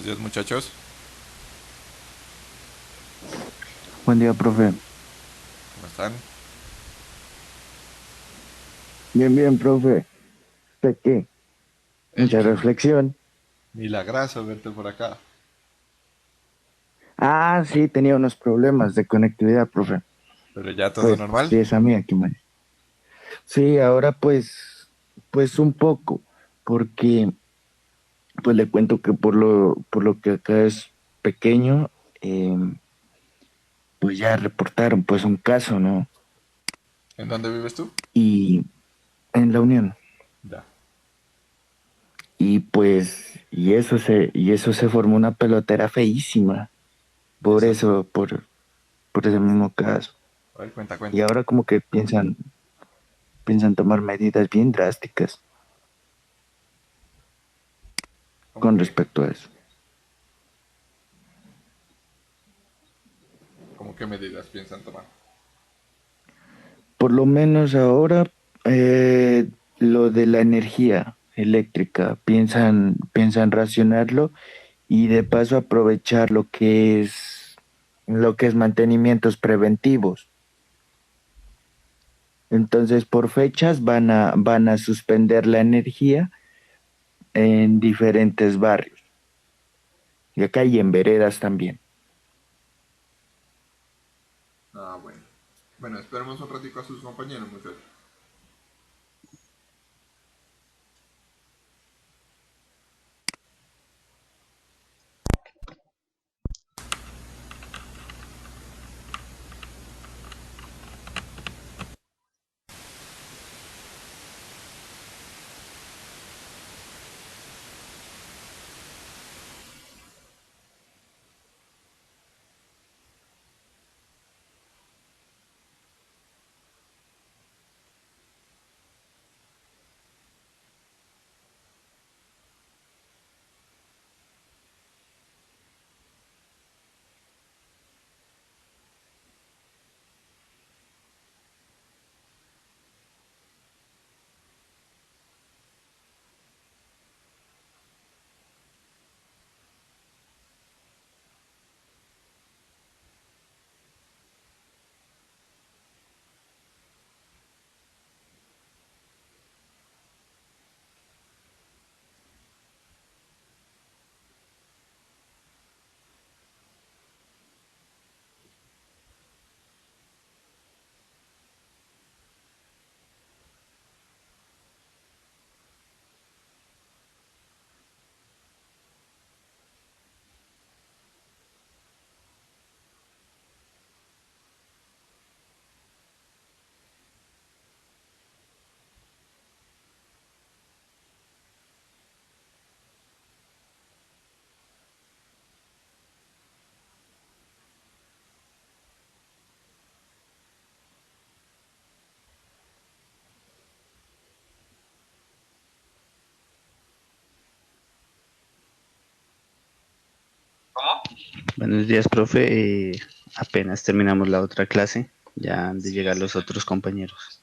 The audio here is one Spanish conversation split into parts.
Buenos días, muchachos. Buen día, profe. ¿Cómo están? Bien, bien, profe. ¿De qué? Mucha Elkin. reflexión. Milagrazo verte por acá. Ah, sí, tenía unos problemas de conectividad, profe. Pero ya todo Pues normal. sí, es a mí aquí, man. Sí, ahora pues un poco, porque pues le cuento que por lo que acá es pequeño, eh, pues ya reportaron pues un caso, ¿no? ¿En dónde vives tú? Y en la Unión. Ya. Y pues, y eso se formó una pelotera feísima. ¿Y Por eso? eso, por ese mismo caso. A ver, cuenta, Y cuenta. ahora como que piensan tomar medidas bien drásticas ¿Cómo con qué? respecto a eso. ¿Cómo qué medidas piensan tomar? Por lo menos ahora lo de la energía eléctrica, piensan racionarlo y de paso aprovechar lo que es mantenimientos preventivos. Entonces, por fechas van a suspender la energía en diferentes barrios. Y acá y en veredas también. Ah, bueno. Bueno, esperemos un ratico a sus compañeros, muchachos. Buenos días, profe. Apenas terminamos la otra clase, ya han de llegar los otros compañeros.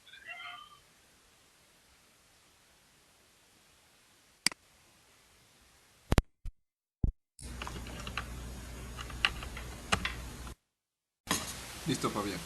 Listo, Fabián.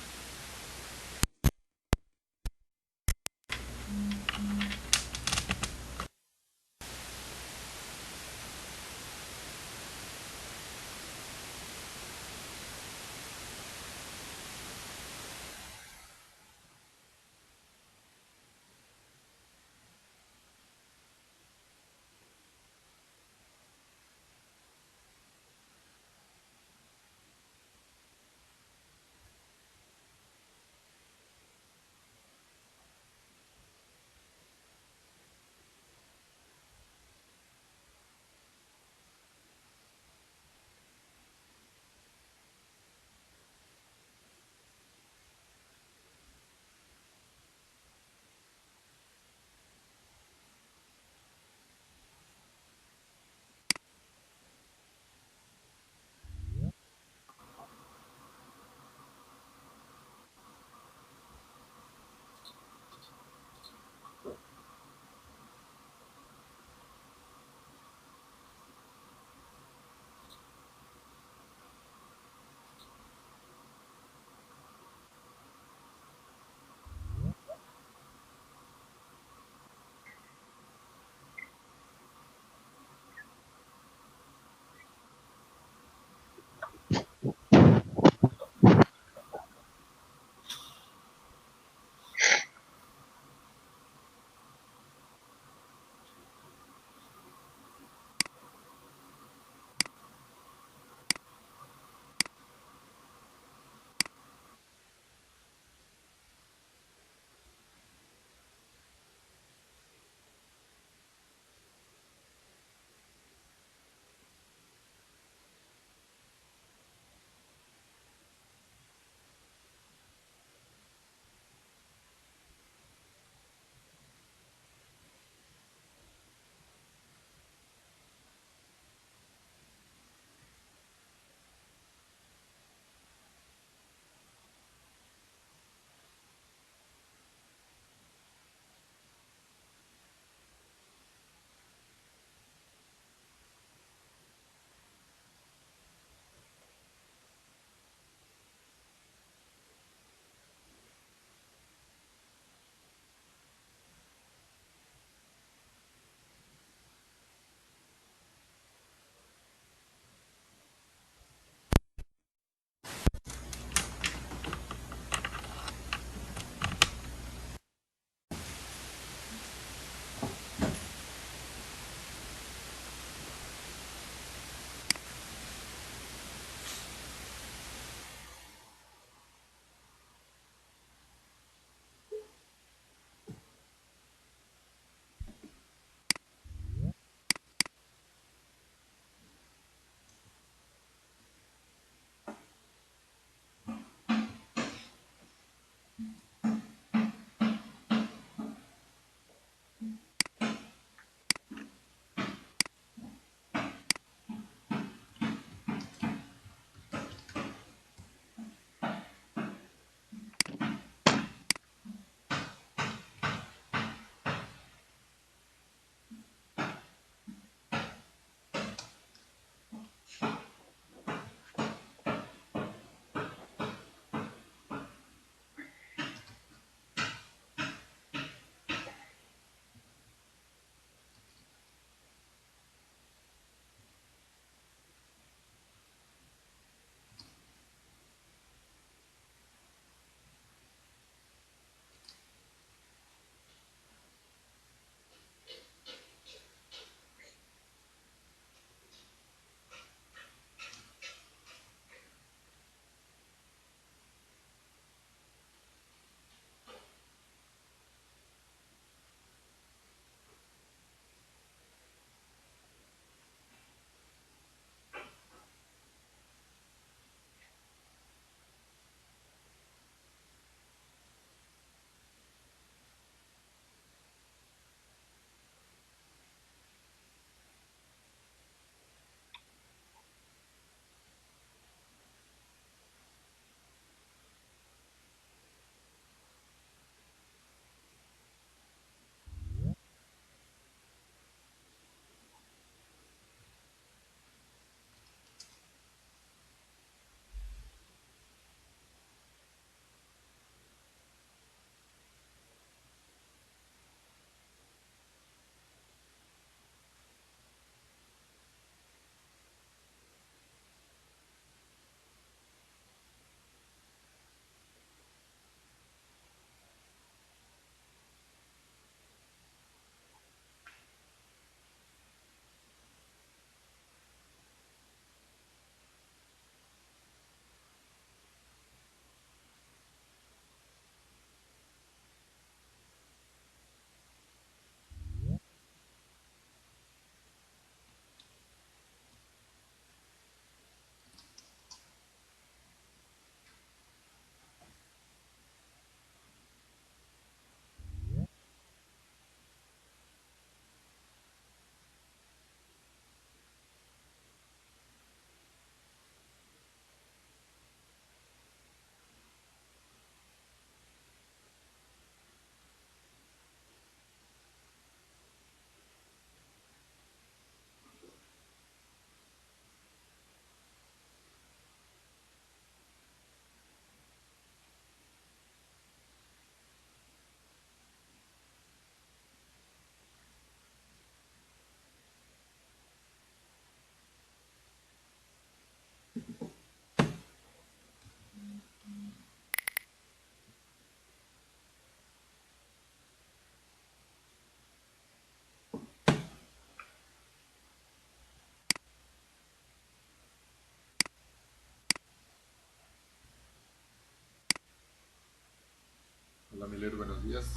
Hola Miller, buenos días.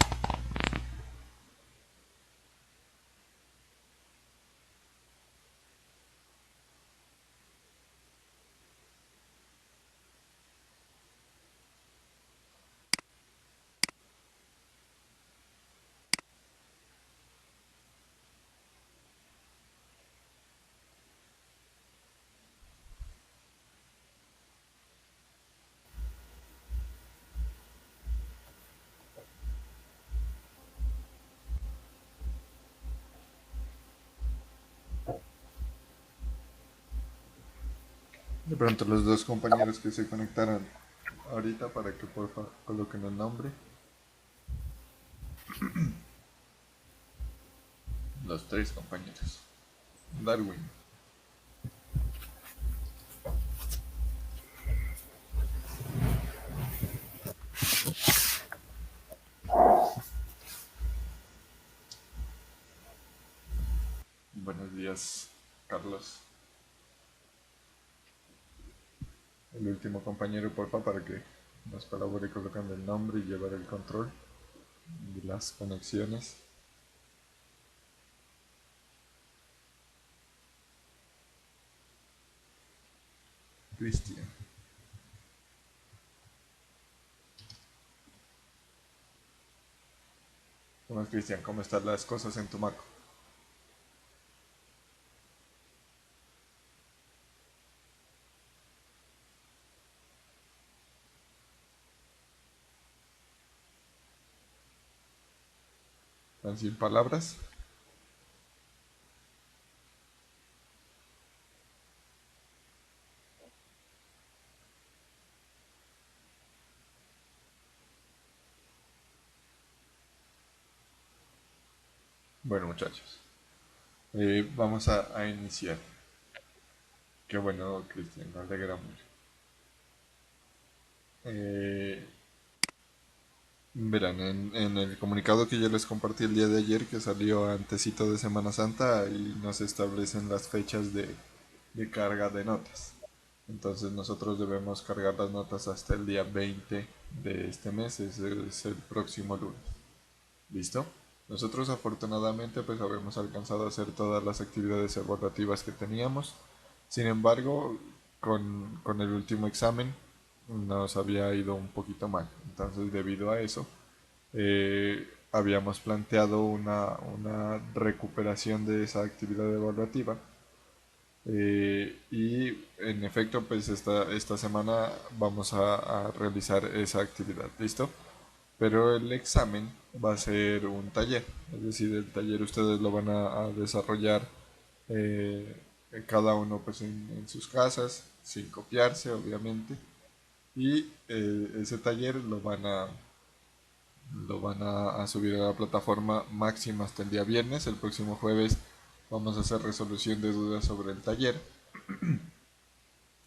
De pronto los dos compañeros que se conectaron ahorita para que porfa coloquen el nombre. Los tres compañeros. Darwin. Buenos días, Carlos. El último compañero, porfa, para que nos colabore colocando el nombre y llevar el control de las conexiones. Cristian. más, Cristian? ¿Cómo están las cosas en Tumaco? ¿Están sin palabras? Bueno, muchachos, vamos a iniciar. Qué bueno, Cristian, me alegra mucho. Eh, Verán, en el comunicado que yo les compartí el día de ayer, que salió antesito de Semana Santa, ahí nos establecen las fechas de carga de notas. Entonces nosotros debemos cargar las notas hasta el día 20 de este mes, es el próximo lunes. ¿Listo? Nosotros afortunadamente pues habíamos alcanzado a hacer todas las actividades evaluativas que teníamos. Sin embargo, con el último examen nos había ido un poquito mal. Entonces, debido a eso, habíamos planteado una recuperación de esa actividad evaluativa. Y en efecto, pues esta semana vamos a realizar esa actividad. ¿Listo? Pero el examen va a ser un taller, es decir, el taller ustedes lo van a desarrollar eh, cada uno pues en sus casas, sin copiarse obviamente, y ese taller lo van a subir a la plataforma máxima hasta el día viernes. El próximo jueves vamos a hacer resolución de dudas sobre el taller.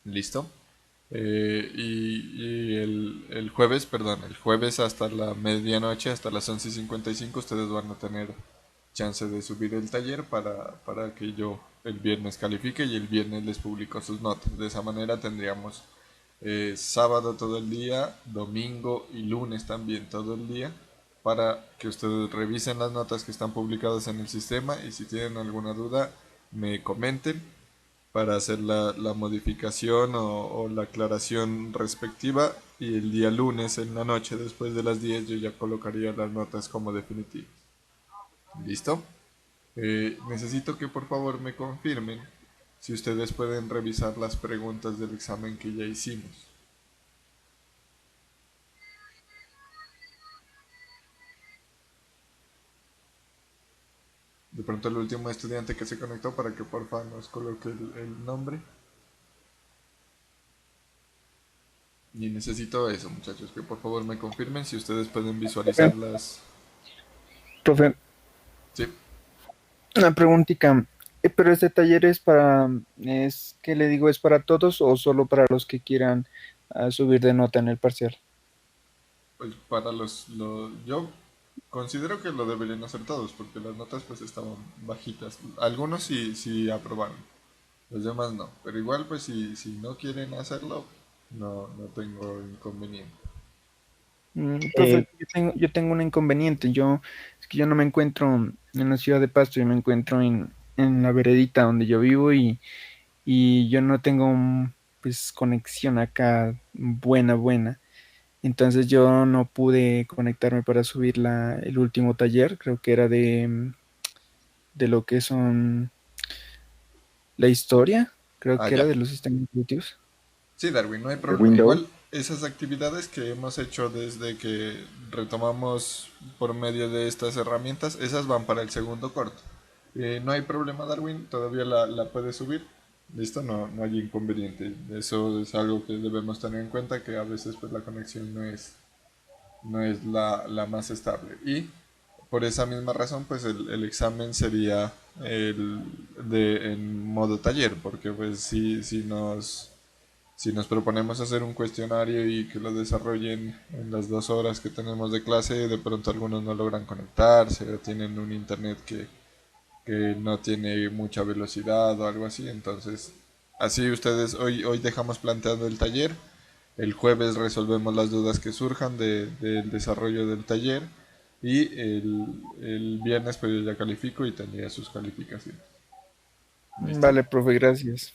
¿Listo? Y el jueves, perdón, el jueves hasta la medianoche, hasta las 11:55, ustedes van a tener chance de subir el taller para que yo el viernes califique y el viernes les publico sus notas. De esa manera tendríamos sábado todo el día, domingo y lunes también todo el día para que ustedes revisen las notas que están publicadas en el sistema y si tienen alguna duda me comenten para hacer la modificación o la aclaración respectiva y el día lunes en la noche después de las 10 yo ya colocaría las notas como definitivas. ¿Listo? Necesito que por favor me confirmen si ustedes pueden revisar las preguntas del examen que ya hicimos. De pronto el último estudiante que se conectó para que por favor nos coloque el nombre. Y necesito eso, muchachos, que por favor me confirmen si ustedes pueden Profe, visualizar las... profe, Sí. una preguntita. ¿Pero este taller qué le digo, es para todos o solo para los que quieran subir de nota en el parcial? Pues para yo considero que lo deberían hacer todos, porque las notas pues estaban bajitas. Algunos sí aprobaron, los demás no. Pero igual pues si no quieren hacerlo, no tengo inconveniente. Profe, yo tengo un inconveniente. Es que yo no me encuentro en la ciudad de Pasto, yo me encuentro en la veredita donde yo vivo y yo no tengo pues conexión acá buena, buena. Entonces yo no pude conectarme para subir el último taller, creo que era de lo que son la historia, creo Ah, que era ya. de los sistemas operativos. Sí, Darwin, no hay ¿De problema. Windows? Igual esas actividades que hemos hecho desde que retomamos por medio de estas herramientas, esas van para el segundo corto. No hay problema, Darwin, todavía la puedes subir. Listo, no hay inconveniente. Eso es algo que debemos tener en cuenta, que a veces pues la conexión no es la más estable. Y por esa misma razón, pues el examen sería en modo taller, porque pues si nos proponemos hacer un cuestionario y que lo desarrollen en las 2 horas que tenemos de clase, de pronto algunos no logran conectarse o tienen un internet que no tiene mucha velocidad o algo así. Entonces, así ustedes, hoy dejamos planteando el taller. El jueves resolvemos las dudas que surjan del desarrollo del taller. Y el viernes pues yo ya califico y tendría sus calificaciones. ¿Listo? Vale, profe, gracias.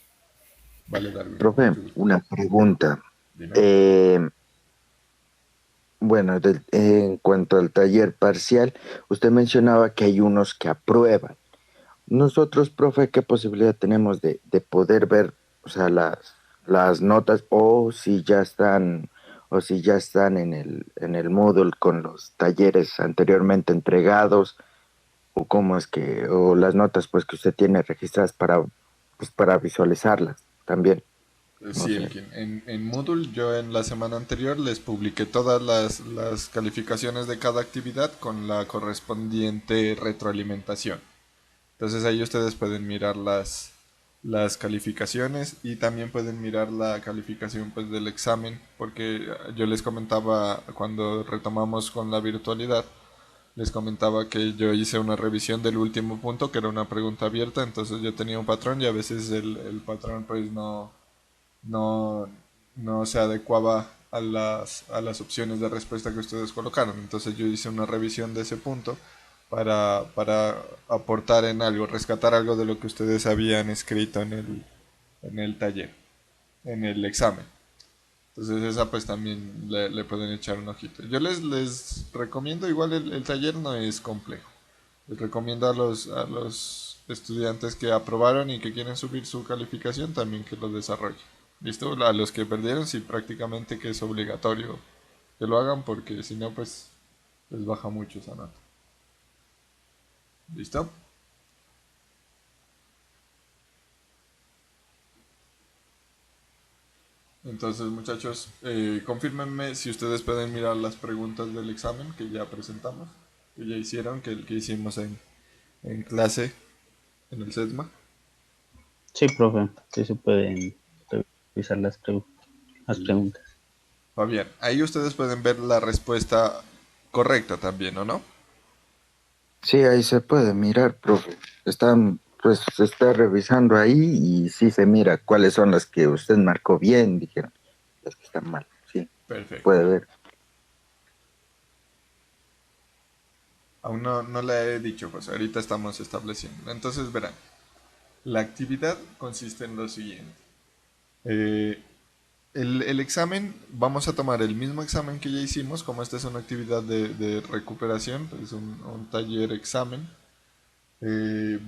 Vale, Darwin, con Profe, mucho gusto. una pregunta. Dime. Eh, Bueno, en cuanto al taller parcial, usted mencionaba que hay unos que aprueban. Nosotros, profe, ¿qué posibilidad tenemos de poder ver, o sea, las notas o si ya están en el Moodle con los talleres anteriormente entregados, o cómo es que, o las notas pues que usted tiene registradas pues, para visualizarlas también, no Sí, sé. Elkin. En Moodle yo en la semana anterior les publiqué todas las calificaciones de cada actividad con la correspondiente retroalimentación. Entonces ahí ustedes pueden mirar las calificaciones y también pueden mirar la calificación pues del examen, porque yo les comentaba cuando retomamos con la virtualidad, les comentaba que yo hice una revisión del último punto, que era una pregunta abierta, entonces yo tenía un patrón y a veces el patrón pues no, no se adecuaba a las opciones de respuesta que ustedes colocaron. Entonces yo hice una revisión de ese punto para aportar en algo, rescatar algo de lo que ustedes habían escrito en el taller, en el examen. Entonces esa pues también le pueden echar un ojito. Yo les recomiendo, igual el taller no es complejo. Les recomiendo a los estudiantes que aprobaron y que quieren subir su calificación también que lo desarrollen. ¿Listo? A los que perdieron sí prácticamente que es obligatorio que lo hagan porque si no pues les baja mucho esa nota. ¿Listo? Entonces muchachos, confírmenme si ustedes pueden mirar las preguntas del examen que ya presentamos, que ya hicieron, que el que hicimos en clase en el SESMA. Sí, profe, sí se pueden revisar las preguntas. Fabián, ahí ustedes pueden ver la respuesta correcta también, ¿o no? Sí, ahí se puede mirar, profe. Pues se está revisando ahí y sí se mira cuáles son las que usted marcó bien, dijeron, las que están mal. Sí, Perfecto. puede ver. Aún no le he dicho, pues ahorita estamos estableciendo. Entonces verán, la actividad consiste en lo siguiente. Eh, el examen, vamos a tomar el mismo examen que ya hicimos, como esta es una actividad de recuperación, es un taller examen.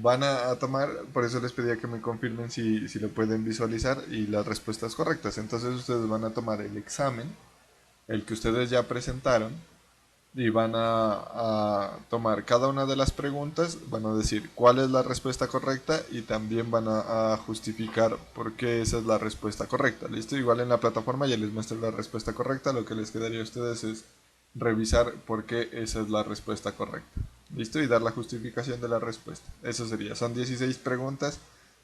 Van a tomar, por eso les pedía que me confirmen si lo pueden visualizar y las respuestas correctas. Entonces ustedes van a tomar el examen, el que ustedes ya presentaron, y van a tomar cada una de las preguntas, van a decir cuál es la respuesta correcta y también van a justificar por qué esa es la respuesta correcta. ¿Listo? Igual en la plataforma ya les muestro la respuesta correcta, lo que les quedaría a ustedes es revisar por qué esa es la respuesta correcta. ¿Listo? Y dar la justificación de la respuesta. Eso sería, son 16 preguntas,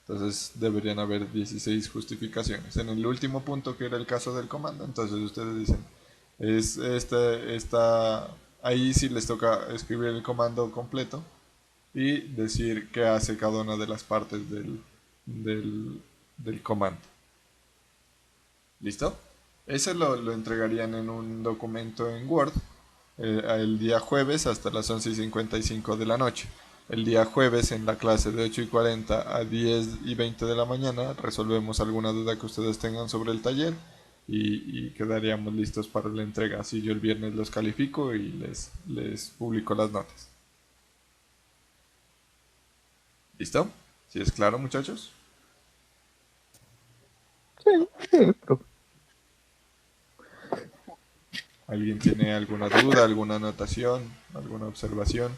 entonces deberían haber 16 justificaciones. En el último punto, que era el caso del comando, entonces ustedes dicen, ahí sí les toca escribir el comando completo y decir qué hace cada una de las partes del, del comando. ¿Listo? Ese lo entregarían en un documento en Word el día jueves hasta las 11:55 de la noche. El día jueves en la clase de 8:40 a 10:20 de la mañana resolvemos alguna duda que ustedes tengan sobre el taller y quedaríamos listos para la entrega. Así yo el viernes los califico y les publico las notas. ¿Listo? ¿Sí es claro, muchachos? Sí, sí, profe. ¿Alguien tiene alguna duda, alguna anotación, alguna observación?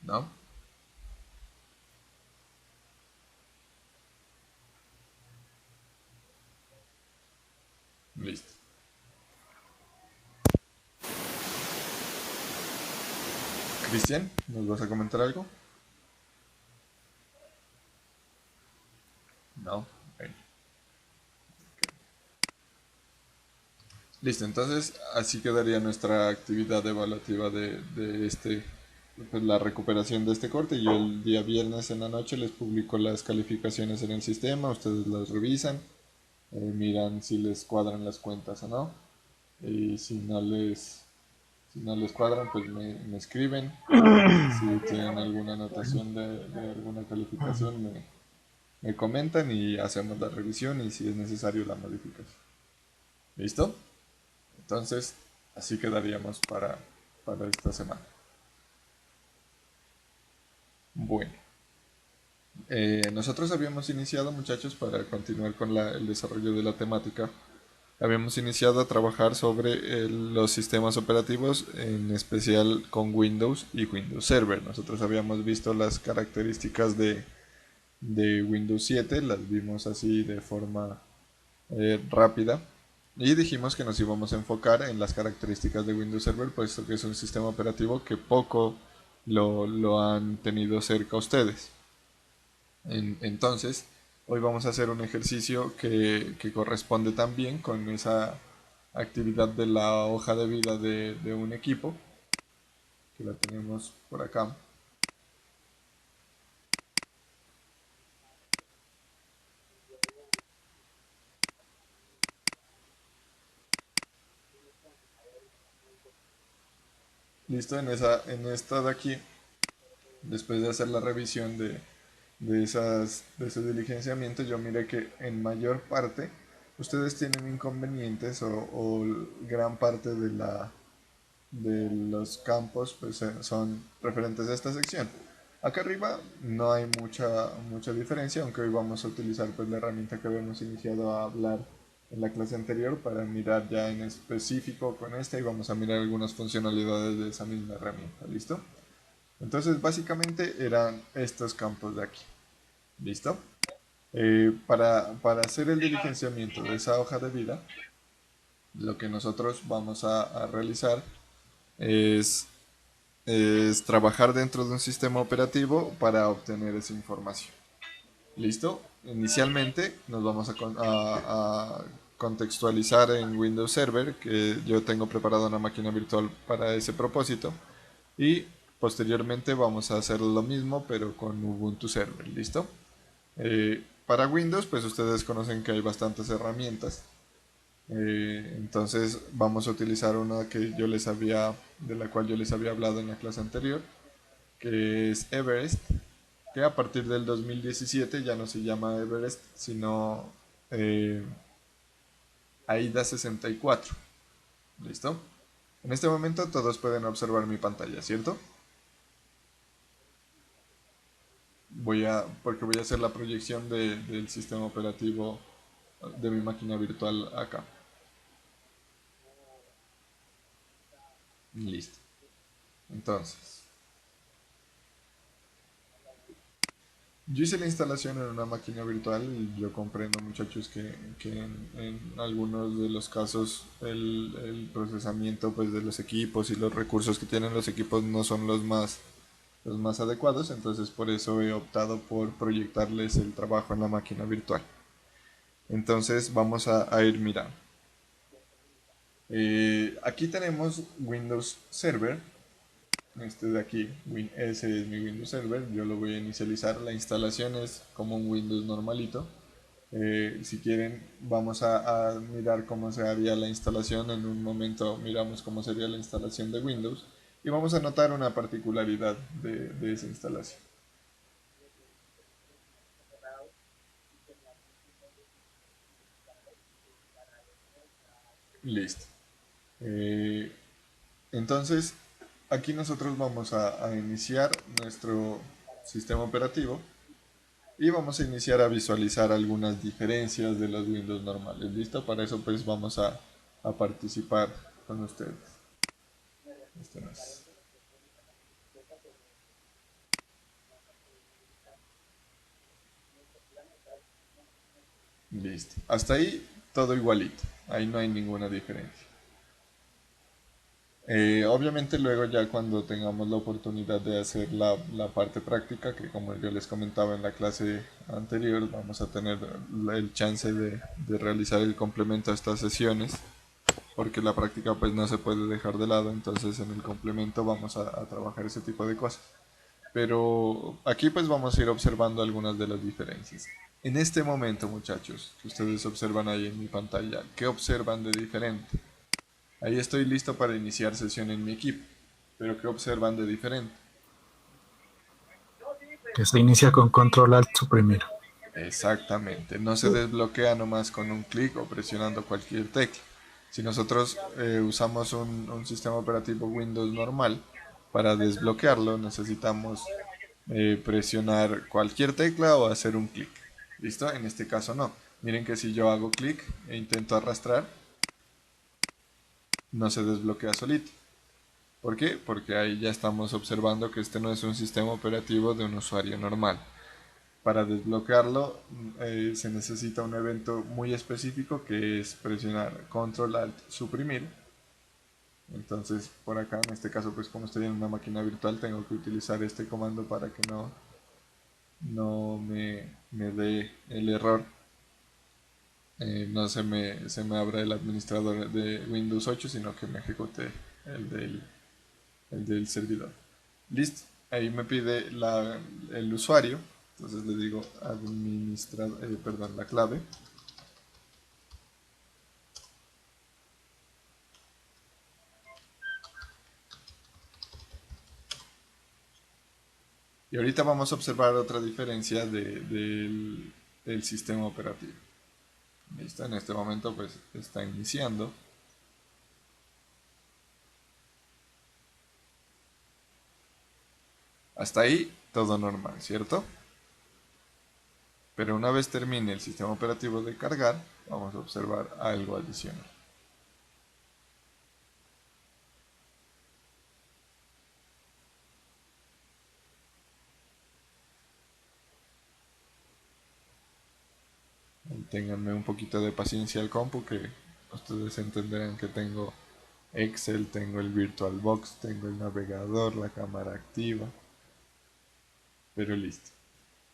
¿No? Listo. Cristian, ¿nos vas a comentar algo? No. Ok. Listo, entonces así quedaría nuestra actividad evaluativa pues, la recuperación de este corte. Yo el día viernes en la noche les publico las calificaciones en el sistema, ustedes las revisan, miran si les cuadran las cuentas o no. Y si no les cuadran, pues me escriben. Si tienen alguna anotación de alguna calificación, me comentan y hacemos la revisión y si es necesario la modificación. ¿Listo? Entonces, así quedaríamos para esta semana. Bueno, nosotros habíamos iniciado, muchachos, para continuar con el desarrollo de la temática, habíamos iniciado a trabajar sobre los sistemas operativos, en especial con Windows y Windows Server. Nosotros habíamos visto las características de Windows 7, las vimos así de forma rápida. Y dijimos que nos íbamos a enfocar en las características de Windows Server, puesto que es un sistema operativo que poco lo han tenido cerca ustedes. Entonces, hoy vamos a hacer un ejercicio que corresponde también con esa actividad de la hoja de vida de un equipo, que la tenemos por acá. Listo, en esta de aquí, después de hacer la revisión de ese diligenciamiento, yo miré que en mayor parte ustedes tienen inconvenientes o gran parte de los campos pues, son referentes a esta sección. Acá arriba no hay mucha diferencia, aunque hoy vamos a utilizar pues, la herramienta que habíamos iniciado a hablar en la clase anterior para mirar ya en específico con esta y vamos a mirar algunas funcionalidades de esa misma herramienta. ¿Listo? Entonces básicamente eran estos campos de aquí. ¿Listo? Para hacer el diligenciamiento de esa hoja de vida, lo que nosotros vamos a realizar es, es trabajar dentro de un sistema operativo para obtener esa información. ¿Listo? Inicialmente nos vamos a contextualizar en Windows Server, que yo tengo preparada una máquina virtual para ese propósito. Y posteriormente vamos a hacer lo mismo, pero con Ubuntu Server. ¿Listo? Para Windows, pues ustedes conocen que hay bastantes herramientas. Entonces vamos a utilizar una que de la cual yo les había hablado en la clase anterior, que es Everest, que a partir del 2017 ya no se llama Everest, sino AIDA 64. ¿Listo? En este momento todos pueden observar mi pantalla, ¿cierto? Porque voy a hacer la proyección del sistema operativo de mi máquina virtual acá. Listo. Entonces, yo hice la instalación en una máquina virtual y yo comprendo, muchachos, que en algunos de los casos el procesamiento pues, de los equipos y los recursos que tienen los equipos no son los más adecuados, entonces por eso he optado por proyectarles el trabajo en la máquina virtual. Entonces vamos a ir mirando. Aquí tenemos Windows Server. Este de aquí, ese es mi Windows Server. Yo lo voy a inicializar. La instalación es como un Windows normalito. Si quieren, vamos a mirar cómo se haría la instalación. En un momento miramos cómo sería la instalación de Windows. Y vamos a notar una particularidad de esa instalación. Listo. Entonces, aquí nosotros vamos a iniciar nuestro sistema operativo y vamos a iniciar a visualizar algunas diferencias de los Windows normales. ¿Listo? Para eso pues vamos a participar con ustedes. Este no es. Listo. Hasta ahí todo igualito. Ahí no hay ninguna diferencia. Obviamente luego ya cuando tengamos la oportunidad de hacer la parte práctica, que como yo les comentaba en la clase anterior, vamos a tener el chance de realizar el complemento a estas sesiones, porque la práctica pues no se puede dejar de lado, entonces en el complemento vamos a trabajar ese tipo de cosas. Pero aquí pues vamos a ir observando algunas de las diferencias. En este momento, muchachos, que ustedes observan ahí en mi pantalla, ¿qué observan de diferente? Ahí estoy listo para iniciar sesión en mi equipo, pero ¿qué observan de diferente? Que se inicia con control alt suprimir. Exactamente, no se desbloquea nomás con un clic o presionando cualquier tecla. Si nosotros usamos un sistema operativo Windows normal, para desbloquearlo necesitamos presionar cualquier tecla o hacer un clic. ¿Listo? En este caso no. Miren que si yo hago clic e intento arrastrar, no se desbloquea solito. ¿Por qué? Porque ahí ya estamos observando que este no es un sistema operativo de un usuario normal. Para desbloquearlo se necesita un evento muy específico que es presionar control alt suprimir. Entonces por acá en este caso pues como estoy en una máquina virtual tengo que utilizar este comando para que no me dé el error. No se me abra el administrador de Windows 8 sino que me ejecute el del servidor. Listo, ahí me pide el usuario, entonces le digo administrador, perdón, la clave. Y ahorita vamos a observar otra diferencia del sistema operativo. Listo, en este momento pues está iniciando. Hasta ahí todo normal, ¿cierto? Pero una vez termine el sistema operativo de cargar, vamos a observar algo adicional. Ténganme un poquito de paciencia al compu que ustedes entenderán que tengo Excel, tengo el VirtualBox, tengo el navegador, la cámara activa. Pero listo.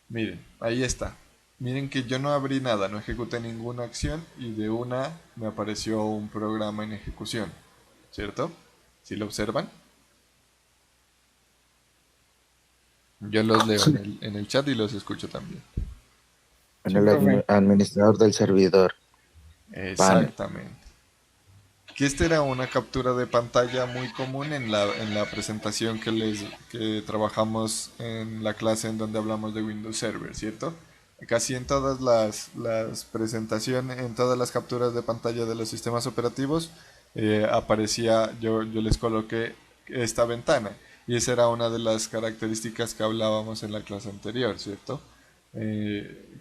Miren, ahí está. Miren que yo no abrí nada, no ejecuté ninguna acción y de una me apareció un programa en ejecución. ¿Cierto? ¿Si lo observan? Yo los leo Sí, en el chat y los escucho también. en Sí, el profe. administrador del servidor, panel. Exactamente. Que esta era una captura de pantalla muy común en la presentación que trabajamos en la clase en donde hablamos de Windows Server, ¿cierto? Casi en todas las presentaciones, en todas las capturas de pantalla de los sistemas operativos, aparecía, yo les coloqué esta ventana. Y esa era una de las características que hablábamos en la clase anterior, ¿cierto?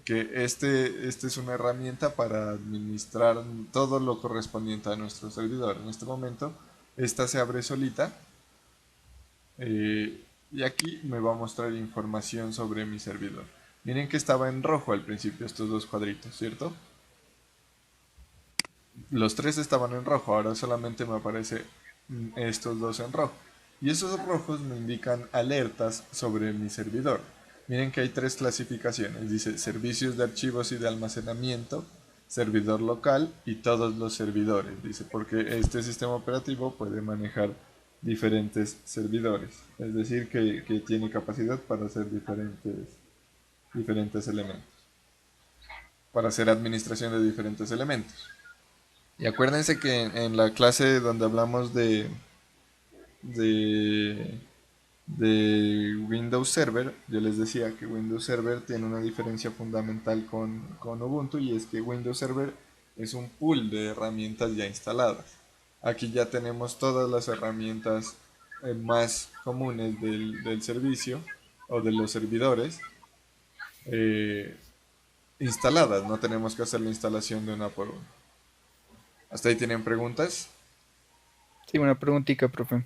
Que este es una herramienta para administrar todo lo correspondiente a nuestro servidor. En este momento, esta se abre solita y aquí me va a mostrar información sobre mi servidor. Miren que estaba en rojo al principio estos dos cuadritos, ¿cierto? Los tres estaban en rojo, ahora solamente me aparece estos dos en rojo. Y esos rojos me indican alertas sobre mi servidor. Miren que hay tres clasificaciones. Dice servicios de archivos y de almacenamiento, servidor local y todos los servidores. Dice porque este sistema operativo puede manejar diferentes servidores. Es decir, que tiene capacidad para hacer diferentes elementos. Para hacer administración de diferentes elementos. Y acuérdense que en la clase donde hablamos de, de Windows Server, yo les decía que Windows Server tiene una diferencia fundamental con Ubuntu y es que Windows Server es un pool de herramientas ya instaladas. Aquí ya tenemos todas las herramientas más comunes del servicio o de los servidores eh, instaladas, no tenemos que hacer la instalación de una por una. ¿Hasta ahí tienen preguntas? Sí, una preguntita, profe.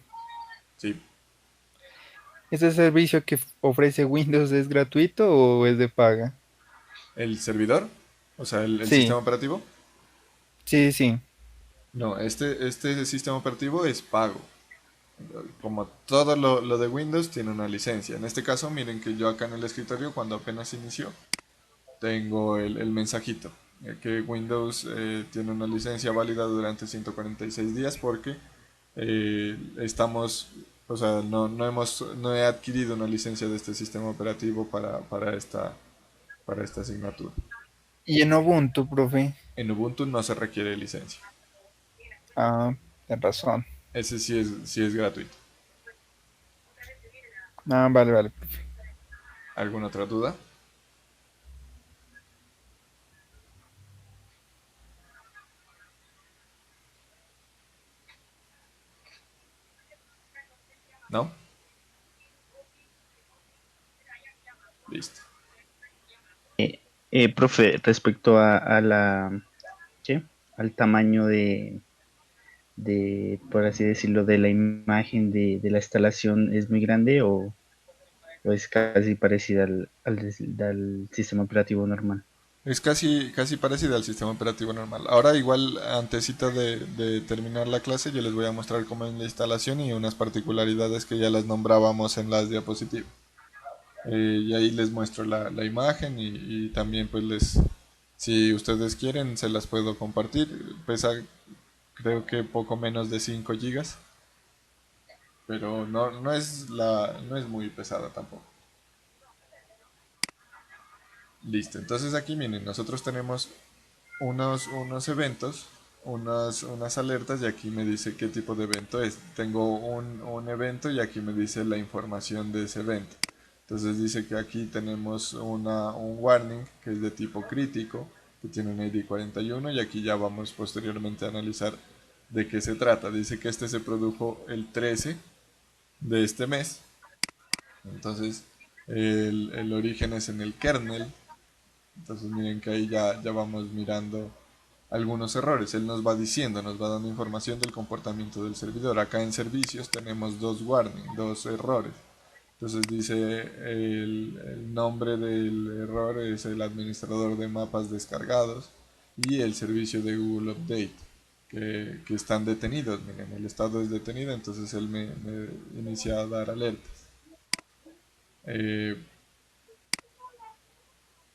Sí. ¿Ese servicio que ofrece Windows es gratuito o es de paga? ¿El servidor? O sea, el Sí, sistema operativo. sí, sí. No, este sistema operativo es pago. Como todo lo de Windows tiene una licencia. En este caso, miren que yo acá en el escritorio, cuando apenas inició, tengo el mensajito. Que Windows tiene una licencia válida durante 146 días porque o sea, no he adquirido una licencia de este sistema operativo para esta asignatura. Y en Ubuntu, profe. En Ubuntu no se requiere licencia. Ah, tienes razón. Ese sí es gratuito. Ah, vale, vale, profe. ¿Alguna otra duda? ¿No? Listo. Profe, respecto a la, ¿qué? Al tamaño por así decirlo, de la imagen de la instalación, ¿es muy grande o es casi parecida al sistema operativo normal? Es casi parecida al sistema operativo normal. Ahora igual, antesito de terminar la clase, yo les voy a mostrar cómo es la instalación y unas particularidades que ya las nombrábamos en las diapositivas. Y ahí les muestro la imagen y también pues si ustedes quieren, se las puedo compartir. Pesa creo que poco menos de 5 gigas, pero no es muy pesada tampoco. Listo, entonces aquí miren, nosotros tenemos unos eventos, unas alertas y aquí me dice qué tipo de evento es. Tengo un evento y aquí me dice la información de ese evento. Entonces dice que aquí tenemos un warning que es de tipo crítico, que tiene un ID 41 y aquí ya vamos posteriormente a analizar de qué se trata. Dice que este se produjo el 13 de este mes. Entonces el origen es en el kernel. Entonces miren que ahí ya vamos mirando algunos errores. Él nos va diciendo, nos va dando información del comportamiento del servidor. Acá en servicios tenemos dos warnings, dos errores. Entonces dice el nombre del error es el administrador de mapas descargados y el servicio de Google Update que están detenidos. Miren, el estado es detenido, entonces él me inicia a dar alertas. Eh,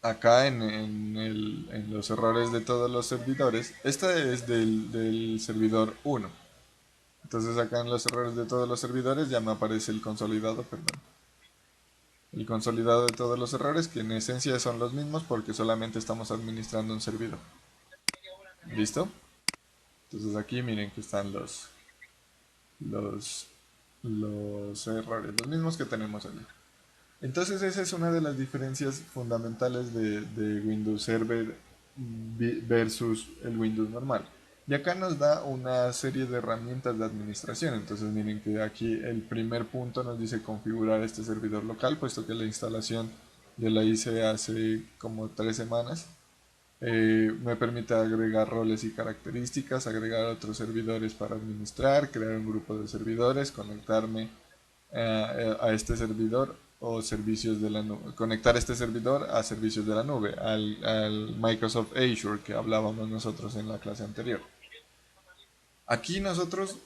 Acá en los errores de todos los servidores, esta es del servidor 1. Entonces acá en los errores de todos los servidores ya me aparece el consolidado, perdón. El consolidado de todos los errores, que en esencia son los mismos porque solamente estamos administrando un servidor. ¿Listo? Entonces aquí miren que están los, los errores, los mismos que tenemos allí. Entonces esa es una de las diferencias fundamentales de Windows Server versus el Windows normal. Y acá nos da una serie de herramientas de administración. Entonces miren que aquí el primer punto nos dice configurar este servidor local, puesto que la instalación yo la hice hace como 3 semanas. Me permite agregar roles y características, agregar otros servidores para administrar, crear un grupo de servidores, conectarme a este servidor o servicios de la nube, conectar este servidor a servicios de la nube, al Microsoft Azure que hablábamos nosotros en la clase anterior. Aquí nosotros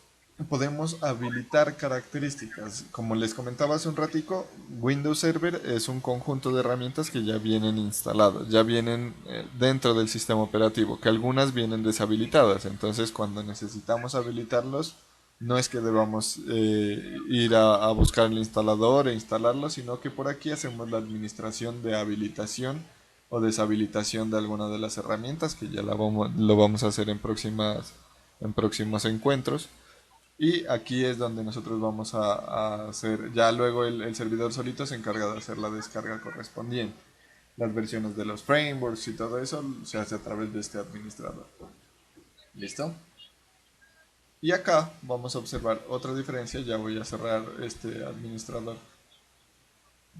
podemos habilitar características. Como les comentaba hace un ratico, Windows Server es un conjunto de herramientas que ya vienen instaladas, ya vienen dentro del sistema operativo, que algunas vienen deshabilitadas. Entonces, cuando necesitamos habilitarlos, no es que debamos ir a buscar el instalador e instalarlo, sino que por aquí hacemos la administración de habilitación o deshabilitación de alguna de las herramientas, que ya lo vamos a hacer en próximos encuentros. Y aquí es donde nosotros vamos a hacer, ya luego el servidor solito se encarga de hacer la descarga correspondiente. Las versiones de los frameworks y todo eso se hace a través de este administrador. ¿Listo? Y acá vamos a observar otra diferencia, ya voy a cerrar este administrador.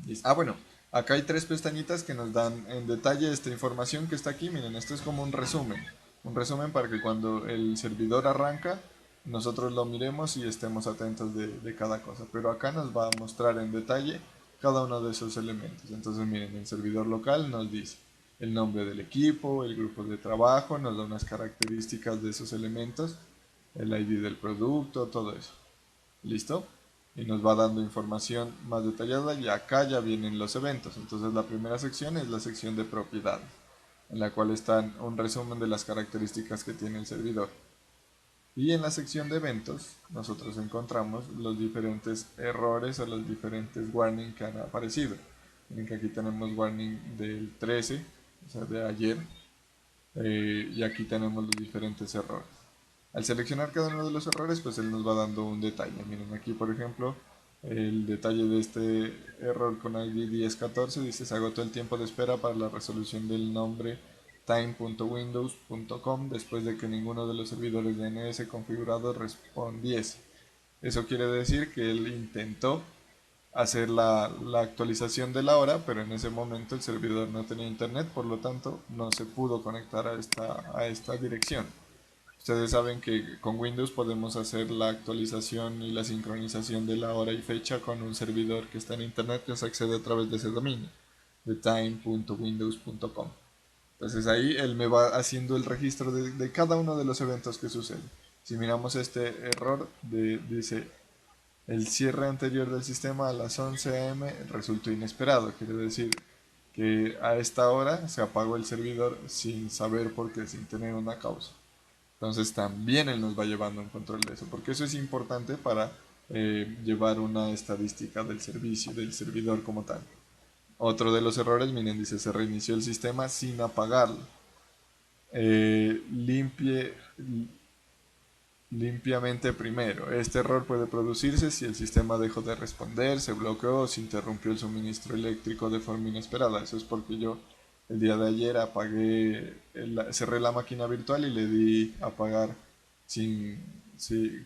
¿Listo? Ah, bueno, acá hay 3 pestañitas que nos dan en detalle esta información que está aquí. Miren, esto es como un resumen para que cuando el servidor arranca, nosotros lo miremos y estemos atentos de cada cosa. Pero acá nos va a mostrar en detalle cada uno de esos elementos. Entonces miren, el servidor local nos dice el nombre del equipo, el grupo de trabajo, nos da unas características de esos elementos, el ID del producto, todo eso. ¿Listo? Y nos va dando información más detallada y acá ya vienen los eventos. Entonces la primera sección es la sección de propiedades, en la cual están un resumen de las características que tiene el servidor. Y en la sección de eventos nosotros encontramos los diferentes errores o los diferentes warnings que han aparecido. Miren que aquí tenemos warning del 13, o sea de ayer, y aquí tenemos los diferentes errores. Al seleccionar cada uno de los errores, pues él nos va dando un detalle. Miren aquí, por ejemplo, el detalle de este error con ID 1014 dice: se agotó el tiempo de espera para la resolución del nombre time.windows.com después de que ninguno de los servidores DNS configurados respondiese. Eso quiere decir que él intentó hacer la actualización de la hora, pero en ese momento el servidor no tenía internet, por lo tanto no se pudo conectar a esta dirección. Ustedes saben que con Windows podemos hacer la actualización y la sincronización de la hora y fecha con un servidor que está en internet que se accede a través de ese dominio, de time.windows.com. Entonces ahí él me va haciendo el registro de cada uno de los eventos que suceden. Si miramos este error, dice el cierre anterior del sistema a las 11 am resultó inesperado. Quiere decir que a esta hora se apagó el servidor sin saber por qué, sin tener una causa. Entonces también él nos va llevando un control de eso, porque eso es importante para llevar una estadística del servicio, del servidor como tal. Otro de los errores, miren, dice se reinició el sistema sin apagarlo. Limpie limpiamente primero. Este error puede producirse si el sistema dejó de responder, se bloqueó o se interrumpió el suministro eléctrico de forma inesperada. Eso es porque yo el día de ayer cerré la máquina virtual y le di a apagar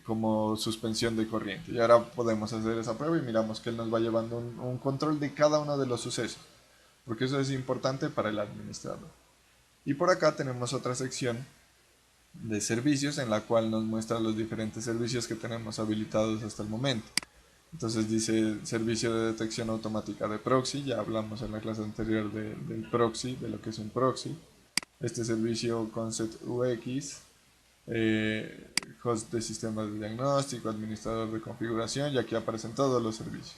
como suspensión de corriente. Y ahora podemos hacer esa prueba y miramos que él nos va llevando un control de cada uno de los sucesos, porque eso es importante para el administrador. Y por acá tenemos otra sección de servicios en la cual nos muestra los diferentes servicios que tenemos habilitados hasta el momento. Entonces dice servicio de detección automática de proxy, ya hablamos en la clase anterior del proxy, de lo que es un proxy. Este servicio Concept UX, host de sistemas de diagnóstico, administrador de configuración, y aquí aparecen todos los servicios.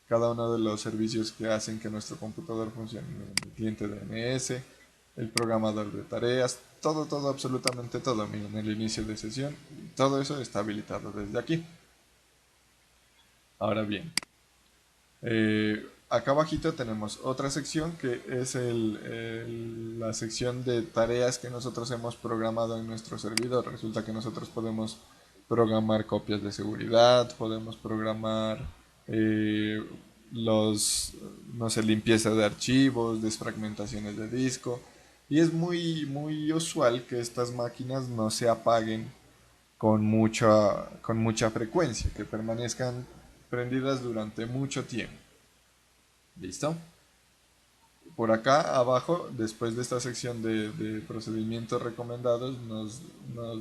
Cada uno de los servicios que hacen que nuestro computador funcione, el cliente DNS, el programador de tareas, todo, absolutamente todo. Miren, el inicio de sesión, todo eso está habilitado desde aquí. Ahora bien, acá abajito tenemos otra sección que es la sección de tareas que nosotros hemos programado en nuestro servidor. Resulta que nosotros podemos programar copias de seguridad, podemos programar eh, no sé, limpieza de archivos, desfragmentaciones de disco. Y es muy usual que estas máquinas no se apaguen con mucha frecuencia, que permanezcan prendidas durante mucho tiempo. ¿Listo? Por acá abajo, después de esta sección de procedimientos recomendados, nos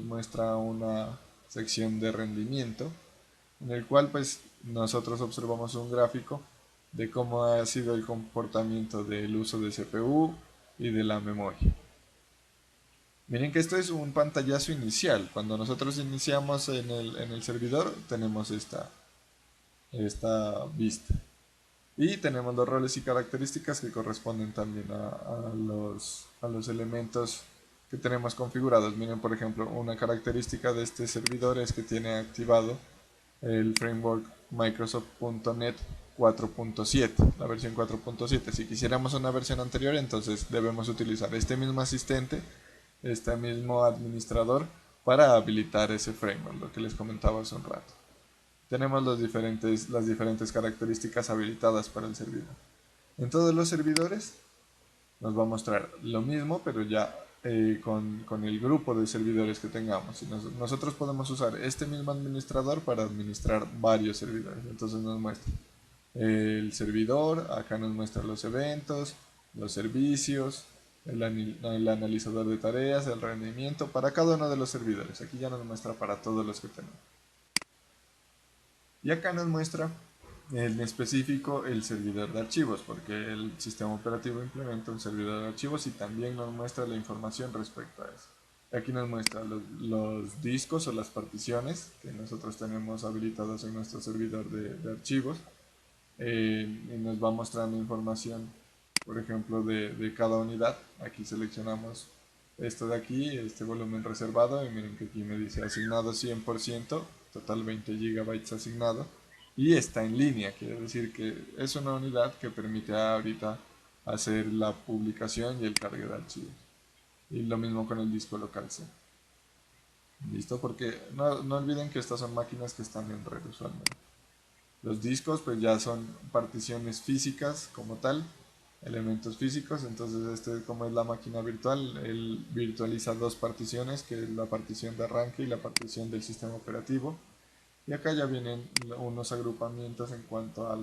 muestra una sección de rendimiento, en el cual pues nosotros observamos un gráfico de cómo ha sido el comportamiento del uso de CPU y de la memoria. Miren que esto es un pantallazo inicial. Cuando nosotros iniciamos en el servidor, tenemos esta vista. Y tenemos los roles y características que corresponden también a los elementos que tenemos configurados. Miren, por ejemplo, una característica de este servidor es que tiene activado el framework Microsoft.NET 4.7, la versión 4.7. Si quisiéramos una versión anterior, entonces debemos utilizar este mismo asistente, este mismo administrador, para habilitar ese framework, lo que les comentaba hace un rato. Tenemos las diferentes características habilitadas para el servidor. En todos los servidores nos va a mostrar lo mismo, pero ya con el grupo de servidores que tengamos. Nosotros podemos usar este mismo administrador para administrar varios servidores. Entonces nos muestra el servidor, acá nos muestra los eventos, los servicios, el analizador de tareas, el rendimiento para cada uno de los servidores. Aquí ya nos muestra para todos los que tenemos. Y acá nos muestra en específico el servidor de archivos, porque el sistema operativo implementa un servidor de archivos y también nos muestra la información respecto a eso. Aquí nos muestra los discos o las particiones que nosotros tenemos habilitados en nuestro servidor de archivos, y nos va mostrando información, por ejemplo, de cada unidad. Aquí seleccionamos esto de aquí, este volumen reservado, y miren que aquí me dice asignado 100%, total 20 GB asignado, y está en línea, quiere decir que es una unidad que permite ahorita hacer la publicación y el cargue de archivos. Y lo mismo con el disco local C. ¿Listo? Porque no olviden que estas son máquinas que están en red usualmente. Los discos pues ya son particiones físicas como tal, elementos físicos. Entonces este, como es la máquina virtual, él virtualiza dos particiones, que es la partición de arranque y la partición del sistema operativo, Y acá ya vienen unos agrupamientos en cuanto a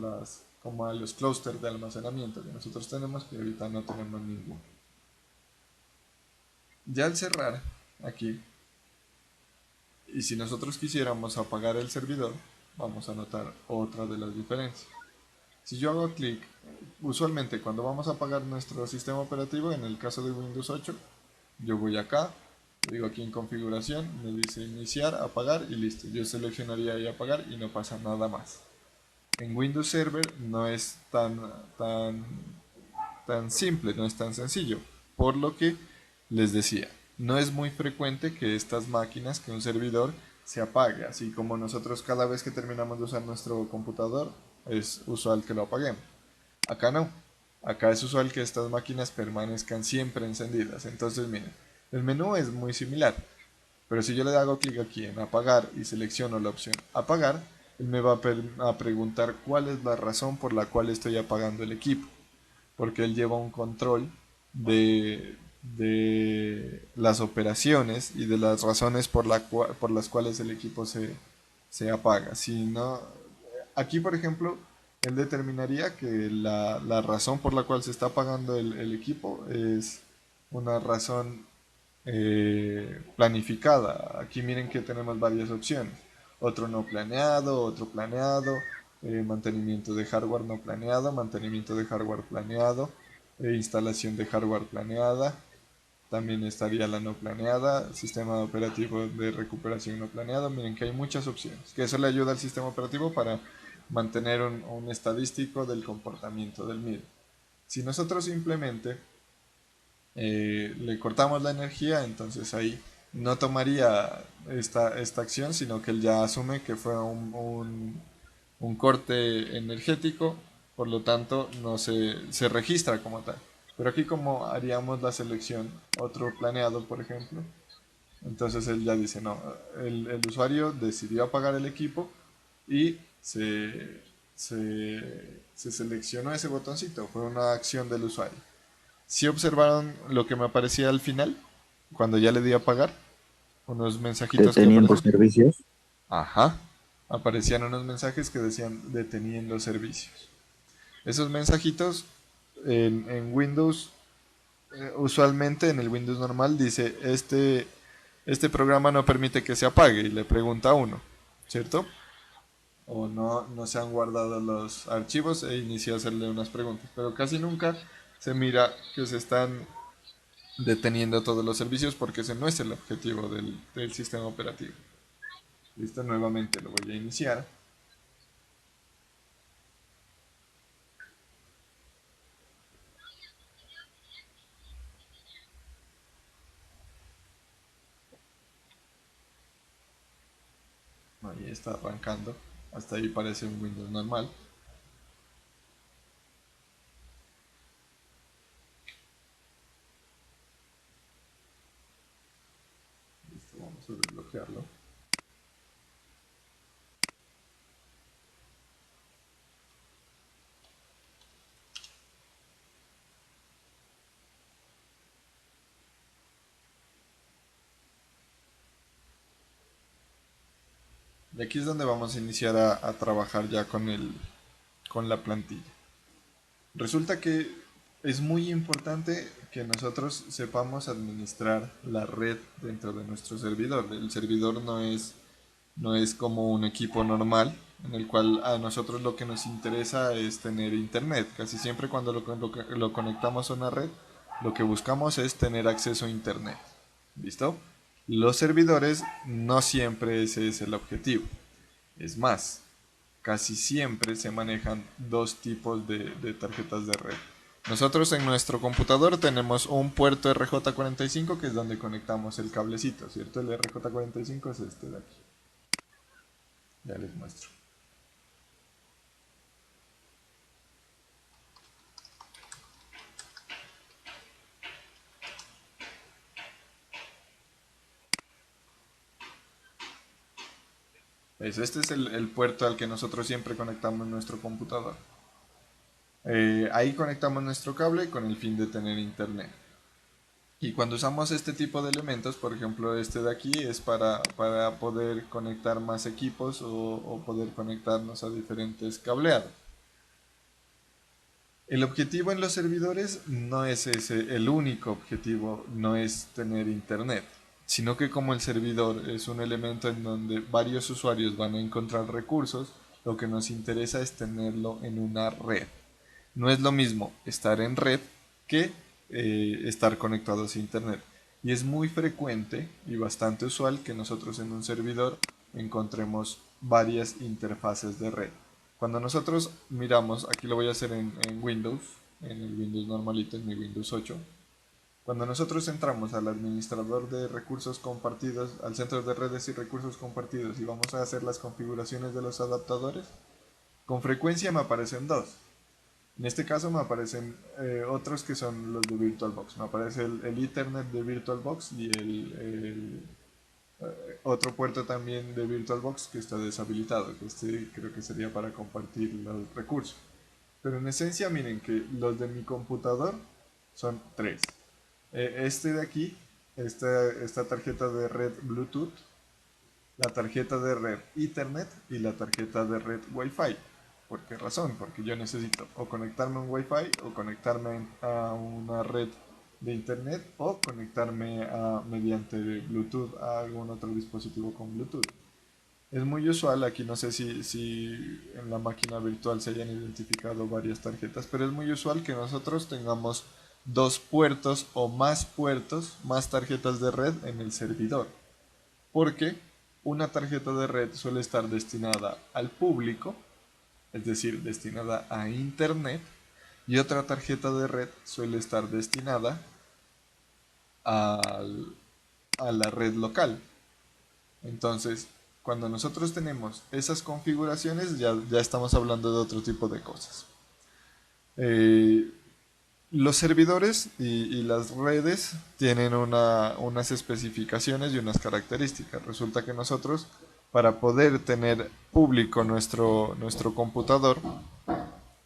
como a los clústeres de almacenamiento que nosotros tenemos, que ahorita no tenemos ninguno. Ya al cerrar aquí, y si nosotros quisiéramos apagar el servidor, vamos a notar otra de las diferencias. Si yo hago clic, usualmente cuando vamos a apagar nuestro sistema operativo, en el caso de Windows 8, yo voy acá, digo aquí en configuración, me dice iniciar, apagar y listo. Yo seleccionaría ahí apagar y no pasa nada más. En Windows Server no es tan simple, no es tan sencillo. Por lo que les decía, no es muy frecuente que estas máquinas, que un servidor se apague, así como nosotros cada vez que terminamos de usar nuestro computador es usual que lo apaguemos. Acá no, acá es usual que estas máquinas permanezcan siempre encendidas. Entonces miren, el menú es muy similar, pero si yo le hago clic aquí en apagar y selecciono la opción apagar, él me va a preguntar cuál es la razón por la cual estoy apagando el equipo, porque él lleva un control de las operaciones y de las razones por las cuales el equipo se apaga. Si no, aquí por ejemplo, él determinaría que la razón por la cual se está apagando el equipo es una razón planificada. Aquí miren que tenemos varias opciones. Otro no planeado, otro planeado, mantenimiento de hardware no planeado, mantenimiento de hardware planeado, instalación de hardware planeada. También estaría la no planeada, sistema operativo de recuperación no planeado. Miren que hay muchas opciones, que eso le ayuda al sistema operativo para mantener un estadístico del comportamiento del MIR. Si nosotros simplemente le cortamos la energía, entonces ahí no tomaría esta acción, sino que él ya asume que fue un corte energético, por lo tanto no se registra como tal. Pero aquí como haríamos la selección otro planeado, por ejemplo, entonces él ya dice, no, el usuario decidió apagar el equipo y se seleccionó ese botoncito, fue una acción del usuario. Si observaron lo que me aparecía al final, cuando ya le di a apagar, unos mensajitos que Deteniendo aparecían. servicios. Ajá, aparecían unos mensajes que decían deteniendo servicios. Esos mensajitos en Windows, usualmente en el Windows normal dice, este programa no permite que se apague y le pregunta a uno, ¿cierto? O no se han guardado los archivos e inicia a hacerle unas preguntas, pero casi nunca se mira que se están deteniendo todos los servicios porque ese no es el objetivo del sistema operativo. Listo, nuevamente lo voy a iniciar. Ahí está arrancando. Hasta ahí parece un Windows normal. Listo, vamos a desbloquearlo. Y aquí es donde vamos a iniciar a trabajar ya con la plantilla. Resulta que es muy importante que nosotros sepamos administrar la red dentro de nuestro servidor. El servidor no es como un equipo normal en el cual a nosotros lo que nos interesa es tener internet. Casi siempre cuando lo conectamos a una red, lo que buscamos es tener acceso a internet. ¿Listo? Los servidores no siempre ese es el objetivo. Es más, casi siempre se manejan dos tipos de tarjetas de red. Nosotros en nuestro computador tenemos un puerto RJ45 que es donde conectamos el cablecito, ¿cierto? El RJ45 es este de aquí. Ya les muestro. Este es el puerto al que nosotros siempre conectamos nuestro computador. Ahí conectamos nuestro cable con el fin de tener internet. Y cuando usamos este tipo de elementos, por ejemplo este de aquí, es para poder conectar más equipos o poder conectarnos a diferentes cableados. El objetivo en los servidores no es ese, el único objetivo no es tener internet, sino que como el servidor es un elemento en donde varios usuarios van a encontrar recursos, lo que nos interesa es tenerlo en una red. No es lo mismo estar en red que estar conectados a internet. Y es muy frecuente y bastante usual que nosotros en un servidor encontremos varias interfaces de red. Cuando nosotros miramos, aquí lo voy a hacer en Windows, en el Windows normalito, en mi Windows 8. Cuando nosotros entramos al administrador de recursos compartidos, al centro de redes y recursos compartidos y vamos a hacer las configuraciones de los adaptadores, con frecuencia me aparecen dos. En este caso me aparecen otros que son los de VirtualBox. Me aparece el Ethernet de VirtualBox y otro puerto también de VirtualBox que está deshabilitado, que este creo que sería para compartir los recursos. Pero en esencia miren que los de mi computador son tres. Este de aquí, esta tarjeta de red Bluetooth, la tarjeta de red Ethernet y la tarjeta de red Wi-Fi. ¿Por qué razón? Porque yo necesito o conectarme a un Wi-Fi o conectarme a una red de internet o conectarme mediante Bluetooth a algún otro dispositivo con Bluetooth. Es muy usual, aquí no sé si en la máquina virtual se hayan identificado varias tarjetas, pero es muy usual que nosotros tengamos dos puertos, más tarjetas de red en el servidor. Porque una tarjeta de red suele estar destinada al público, es decir, destinada a internet, y otra tarjeta de red suele estar destinada al- a la red local. Entonces, cuando nosotros tenemos esas configuraciones, ya estamos hablando de otro tipo de cosas. Eh, los servidores y las redes tienen unas especificaciones y unas características. Resulta que nosotros, para poder tener público nuestro computador,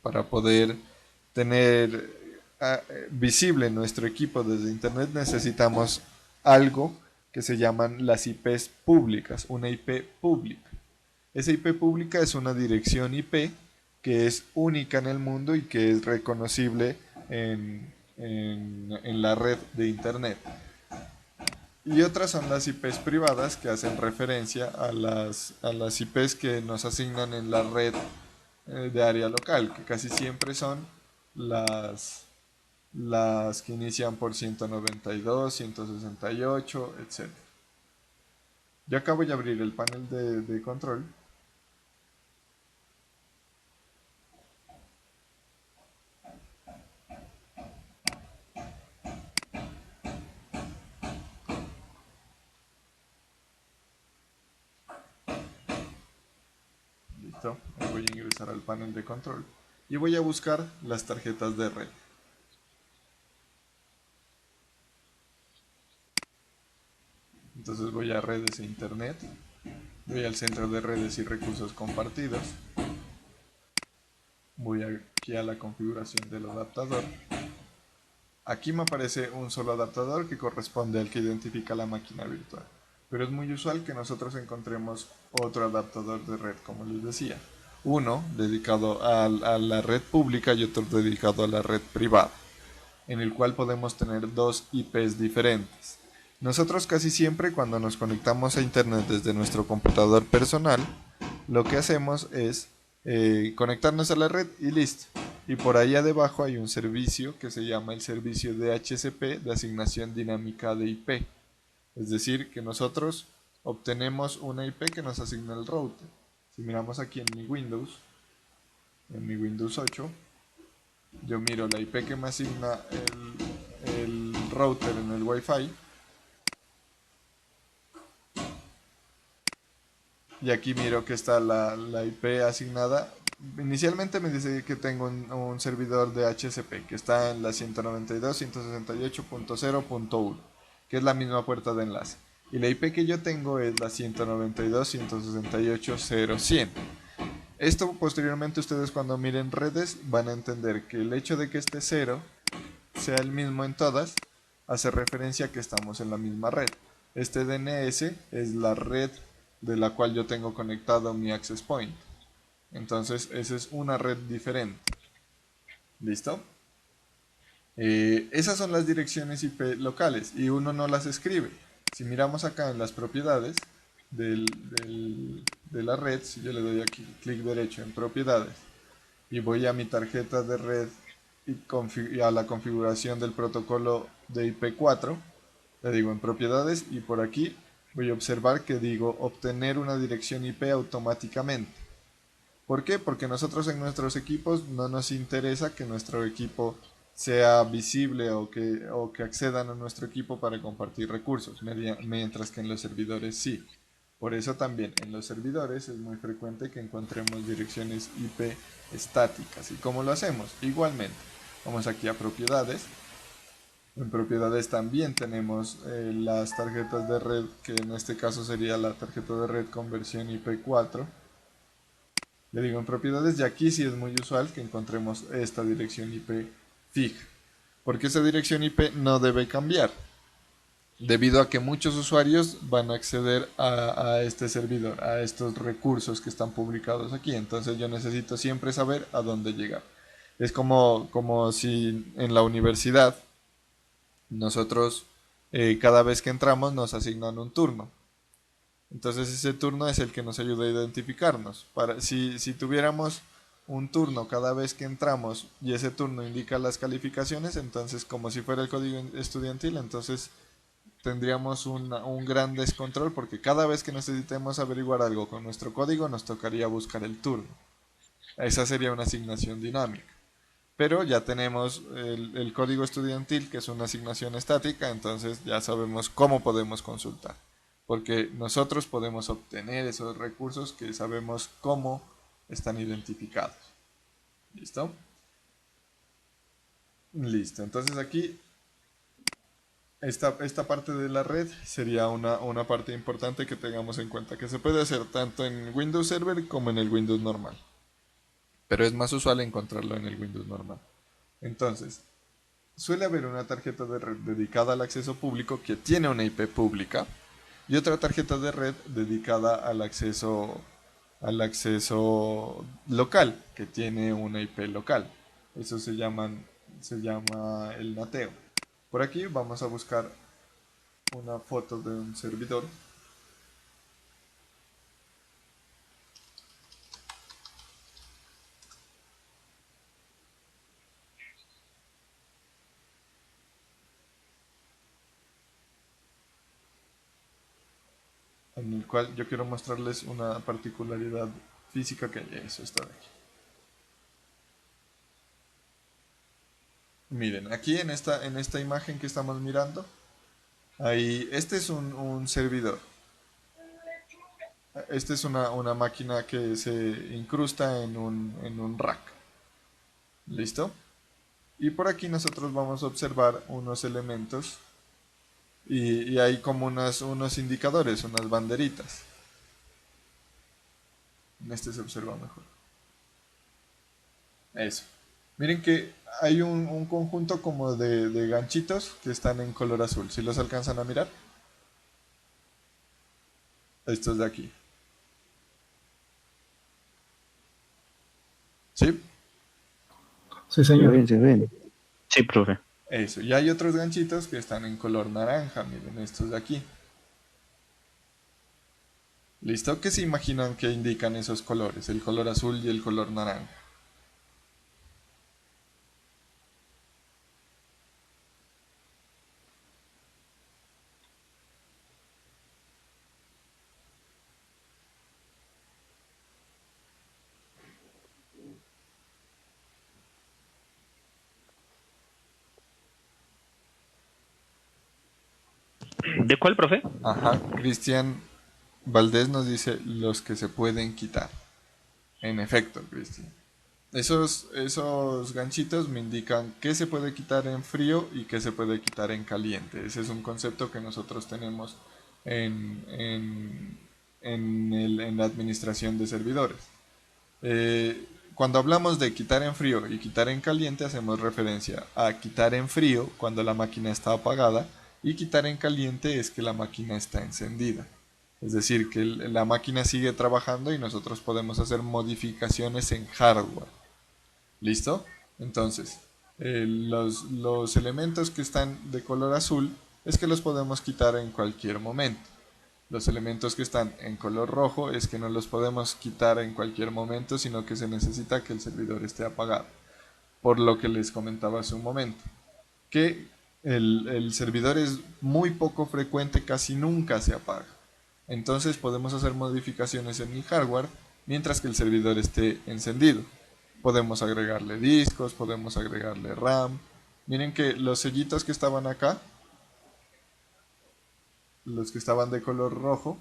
para poder tener visible nuestro equipo desde internet, necesitamos algo que se llaman las IPs públicas, una IP pública. Esa IP pública es una dirección IP que es única en el mundo y que es reconocible en la red de internet. Y otras son las IPs privadas que hacen referencia a las IPs que nos asignan en la red de área local, que casi siempre son las que inician por 192, 168, etc. Yo acá voy a abrir el panel de control. Listo, voy a ingresar al panel de control y voy a buscar las tarjetas de red. Entonces voy a redes e internet, voy al centro de redes y recursos compartidos, voy aquí a la configuración del adaptador. Aquí me aparece un solo adaptador que corresponde al que identifica la máquina virtual, pero es muy usual que nosotros encontremos otro adaptador de red, como les decía. Uno dedicado a la red pública y otro dedicado a la red privada, en el cual podemos tener dos IPs diferentes. Nosotros casi siempre cuando nos conectamos a internet desde nuestro computador personal, lo que hacemos es conectarnos a la red y listo. Y por allá debajo hay un servicio que se llama el servicio de DHCP, de asignación dinámica de IP. Es decir, que nosotros obtenemos una IP que nos asigna el router. Si miramos aquí en mi Windows 8, yo miro la IP que me asigna el router en el Wi-Fi. Y aquí miro que está la IP asignada. Inicialmente me dice que tengo un servidor de DHCP que está en la 192.168.0.1, que es la misma puerta de enlace. Y la IP que yo tengo es la 192.168.0.100. Esto posteriormente ustedes cuando miren redes van a entender que el hecho de que este 0 sea el mismo en todas hace referencia a que estamos en la misma red. Este DNS es la red de la cual yo tengo conectado mi access point. Entonces, esa es una red diferente. ¿Listo? Esas son las direcciones IP locales y uno no las escribe. Si miramos acá en las propiedades de la red, si yo le doy aquí clic derecho en propiedades y voy a mi tarjeta de red y a la configuración del protocolo de IP4, le digo en propiedades y por aquí voy a observar que digo obtener una dirección IP automáticamente. ¿Por qué? Porque nosotros en nuestros equipos no nos interesa que nuestro equipo sea visible o que accedan a nuestro equipo para compartir recursos, mientras que en los servidores sí. Por eso también en los servidores es muy frecuente que encontremos direcciones IP estáticas. ¿Y cómo lo hacemos? Igualmente, vamos aquí a propiedades. En propiedades también tenemos las tarjetas de red, que en este caso sería la tarjeta de red con versión IP4. Le digo en propiedades y aquí sí es muy usual que encontremos esta dirección IP fija, porque esa dirección IP no debe cambiar, debido a que muchos usuarios van a acceder a este servidor, a estos recursos que están publicados aquí. Entonces yo necesito siempre saber a dónde llegar. Es como si en la universidad nosotros cada vez que entramos nos asignan un turno. Entonces ese turno es el que nos ayuda a identificarnos. Si tuviéramos un turno cada vez que entramos y ese turno indica las calificaciones, entonces como si fuera el código estudiantil, entonces tendríamos un gran descontrol porque cada vez que necesitemos averiguar algo con nuestro código nos tocaría buscar el turno. Esa sería una asignación dinámica. Pero ya tenemos el código estudiantil, que es una asignación estática, entonces ya sabemos cómo podemos consultar. Porque nosotros podemos obtener esos recursos que sabemos cómo están identificados. ¿Listo? Listo. Entonces aquí esta parte de la red sería una parte importante que tengamos en cuenta, que se puede hacer tanto en Windows Server como en el Windows normal. Pero es más usual encontrarlo en el Windows normal. Entonces, suele haber una tarjeta de red dedicada al acceso público que tiene una IP pública y otra tarjeta de red dedicada al acceso local que tiene una IP local. Eso se llama el nateo. Por aquí vamos a buscar una foto de un servidor. En el cual yo quiero mostrarles una particularidad física que hay. Eso está de aquí. Miren, aquí en esta imagen que estamos mirando, ahí, este es un servidor. Esta es una máquina que se incrusta en un rack. ¿Listo? Y por aquí nosotros vamos a observar unos elementos y hay como unos indicadores, unas banderitas. En este se observa mejor. Eso. Miren que hay un conjunto como de ganchitos que están en color azul. ¿Si los alcanzan a mirar? Estos de aquí. ¿Sí? Sí, Se señor. ven, se ven. Sí, profe. Eso. Y hay otros ganchitos que están en color naranja. Miren estos de aquí. ¿Listo? ¿Qué se imaginan que indican esos colores? El color azul y el color naranja. ¿De cuál, profe? Ajá. Cristian Valdés nos dice los que se pueden quitar. En efecto, Cristian. Esos ganchitos me indican qué se puede quitar en frío y qué se puede quitar en caliente. Ese es un concepto que nosotros tenemos en la administración de servidores. cuando hablamos de quitar en frío y quitar en caliente, hacemos referencia a quitar en frío cuando la máquina está apagada y quitar en caliente es que la máquina está encendida. Es decir, que la máquina sigue trabajando y nosotros podemos hacer modificaciones en hardware. ¿Listo? Entonces, los elementos que están de color azul es que los podemos quitar en cualquier momento. Los elementos que están en color rojo es que no los podemos quitar en cualquier momento, sino que se necesita que el servidor esté apagado. Por lo que les comentaba hace un momento, que el servidor es muy poco frecuente, casi nunca se apaga. Entonces podemos hacer modificaciones en el hardware mientras que el servidor esté encendido. Podemos agregarle discos, podemos agregarle RAM. Miren que los sellitos que estaban acá, los que estaban de color rojo,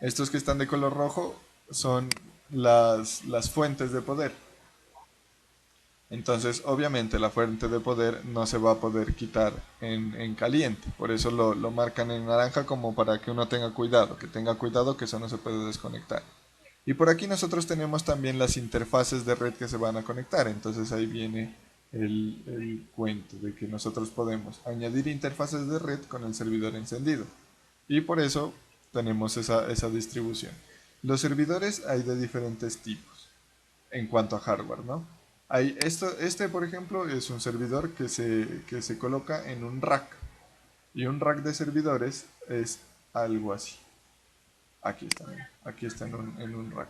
estos que están de color rojo son las fuentes de poder. Entonces, obviamente, la fuente de poder no se va a poder quitar en caliente. Por eso lo marcan en naranja como para que uno tenga cuidado. Que tenga cuidado que eso no se puede desconectar. Y por aquí nosotros tenemos también las interfaces de red que se van a conectar. Entonces ahí viene el cuento de que nosotros podemos añadir interfaces de red con el servidor encendido. Y por eso tenemos esa distribución. Los servidores hay de diferentes tipos en cuanto a hardware, ¿no? Este, por ejemplo, es un servidor que se coloca en un rack. Y un rack de servidores es algo así. Aquí está en un rack.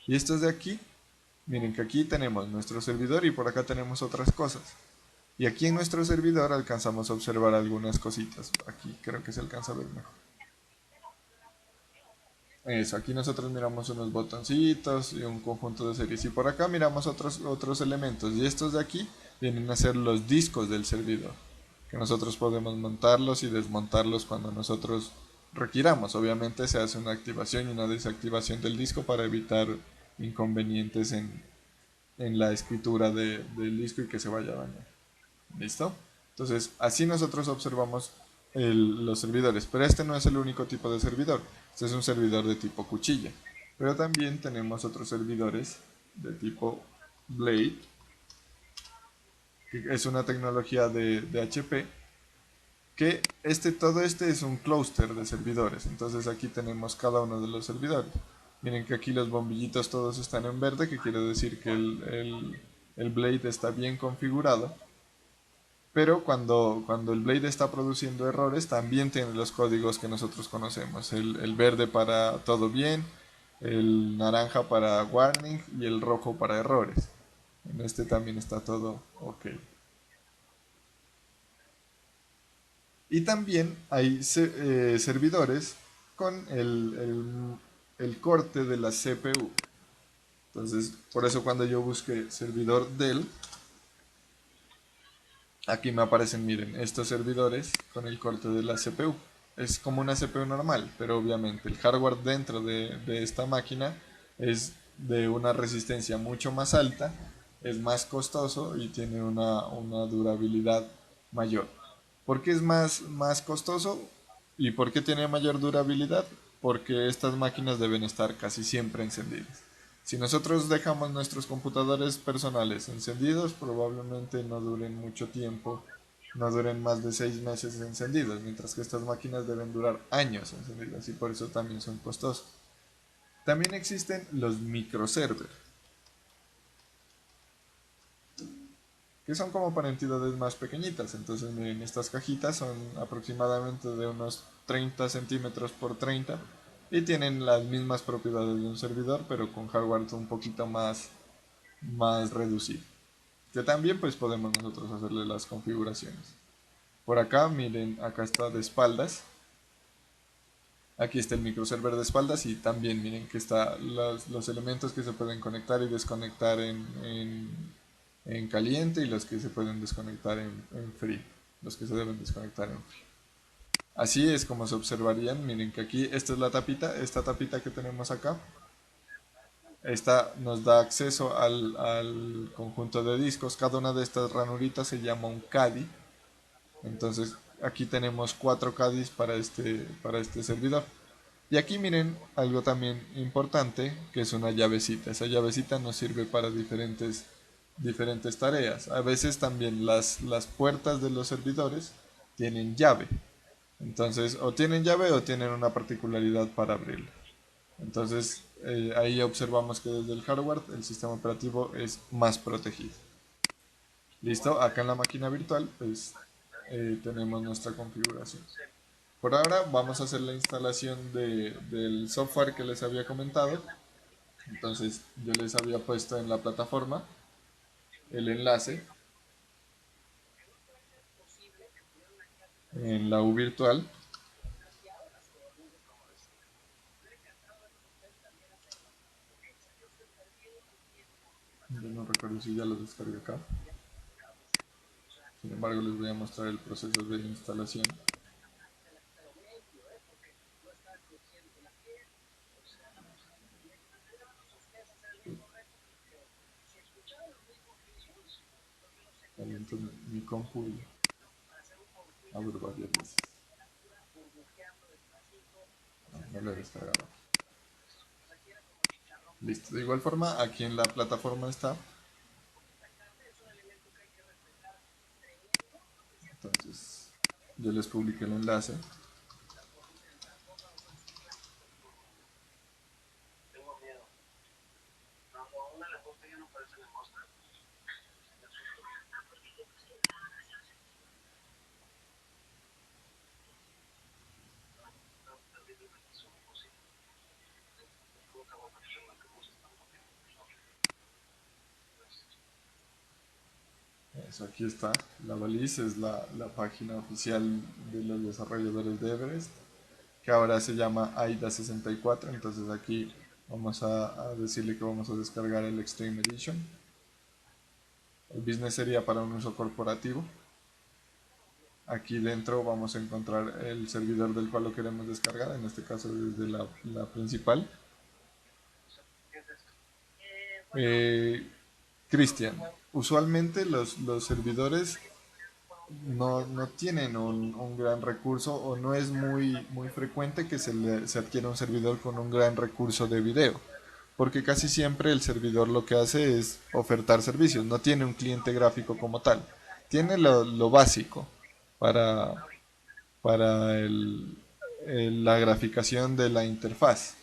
Y estos de aquí, miren que aquí tenemos nuestro servidor y por acá tenemos otras cosas. Y aquí en nuestro servidor alcanzamos a observar algunas cositas. Aquí creo que se alcanza a ver mejor. Eso, aquí nosotros miramos unos botoncitos y un conjunto de series. Y por acá miramos otros elementos. Y estos de aquí vienen a ser los discos del servidor. Que nosotros podemos montarlos y desmontarlos cuando nosotros requiramos. Obviamente se hace una activación y una desactivación del disco para evitar inconvenientes en la escritura del disco y que se vaya a dañar. ¿Listo? Entonces, así nosotros observamos los servidores. Pero este no es el único tipo de servidor. Este es un servidor de tipo cuchilla. Pero también tenemos otros servidores de tipo Blade, que es una tecnología de HP, que todo este es un clúster de servidores. Entonces aquí tenemos cada uno de los servidores. Miren que aquí los bombillitos todos están en verde, que quiere decir que el Blade está bien configurado. Pero cuando el Blade está produciendo errores, también tiene los códigos que nosotros conocemos. El verde para todo bien, el naranja para warning y el rojo para errores. En este también está todo ok. Y también hay servidores con el corte de la CPU. Entonces, por eso cuando yo busqué servidor Dell, aquí me aparecen, miren, estos servidores con el corte de la CPU. Es como una CPU normal, pero obviamente el hardware dentro de esta máquina es de una resistencia mucho más alta, es más costoso y tiene una durabilidad mayor. ¿Por qué es más costoso y por qué tiene mayor durabilidad? Porque estas máquinas deben estar casi siempre encendidas. Si nosotros dejamos nuestros computadores personales encendidos, probablemente no duren mucho tiempo, no duren más de 6 meses encendidos, mientras que estas máquinas deben durar años encendidas y por eso también son costosos. También existen los microservers, que son como para entidades más pequeñitas. Entonces miren, estas cajitas son aproximadamente de unos 30 centímetros por 30 y tienen las mismas propiedades de un servidor, pero con hardware un poquito más reducido, que también pues podemos nosotros hacerle las configuraciones. Por acá, miren, acá está de espaldas. Aquí está el microserver de espaldas y también miren que están los elementos que se pueden conectar y desconectar en caliente y los que se pueden desconectar en frío. Los que se deben desconectar en frío. Así es como se observarían. Miren que aquí esta es la tapita, esta tapita que tenemos acá. Esta nos da acceso al conjunto de discos. Cada una de estas ranuritas se llama un CADI. Entonces aquí tenemos 4 CADIs para este servidor. Y aquí miren algo también importante, que es una llavecita. Esa llavecita nos sirve para diferentes tareas. A veces también las puertas de los servidores tienen llave. Entonces o tienen llave o tienen una particularidad para abrirla. Entonces ahí observamos que desde el hardware el sistema operativo es más protegido. Listo, acá en la máquina virtual pues tenemos nuestra configuración. Por ahora vamos a hacer la instalación del software que les había comentado. Entonces yo les había puesto en la plataforma el enlace en la U virtual. Yo no recuerdo si ya lo descargué acá. Sin embargo les voy a mostrar el proceso de instalación. Caliento mi compu y abro varias veces. No lo he descargado. Listo, de igual forma aquí en la plataforma está. Entonces yo les publiqué el enlace. Eso, aquí está. La Baliz es la página oficial de los desarrolladores de Everest, que ahora se llama AIDA64. Entonces aquí vamos a decirle que vamos a descargar el Extreme Edition. El business sería para un uso corporativo. Aquí dentro vamos a encontrar el servidor del cual lo queremos descargar, en este caso desde la principal. Cristian, usualmente los servidores no tienen un gran recurso, o no es muy frecuente que se adquiera un servidor con un gran recurso de video, porque casi siempre el servidor lo que hace es ofertar servicios, no tiene un cliente gráfico como tal, tiene lo básico para, para la graficación de la interfaz,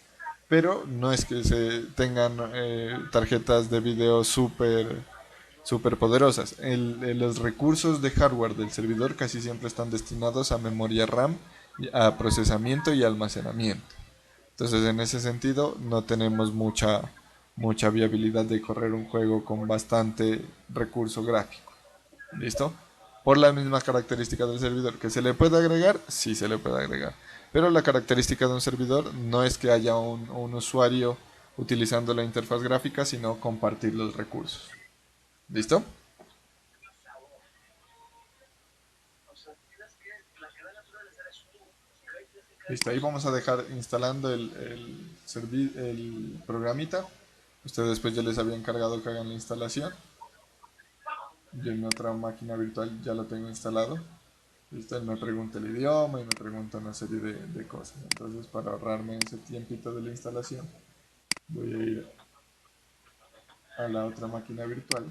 pero no es que se tengan tarjetas de video súper poderosas. Los recursos de hardware del servidor casi siempre están destinados a memoria RAM, a procesamiento y almacenamiento. Entonces en ese sentido no tenemos mucha viabilidad de correr un juego con bastante recurso gráfico. ¿Listo? Por la misma característica del servidor. ¿Que se le puede agregar? Sí, se le puede agregar. Pero la característica de un servidor no es que haya un usuario utilizando la interfaz gráfica, sino compartir los recursos. ¿Listo? Listo, ahí vamos a dejar instalando el programita. Ustedes después ya les había encargado que hagan la instalación. Yo en mi otra máquina virtual ya lo tengo instalado. Listo, él me pregunta el idioma y me pregunta una serie de cosas. Entonces, para ahorrarme ese tiempito de la instalación, voy a ir a la otra máquina virtual.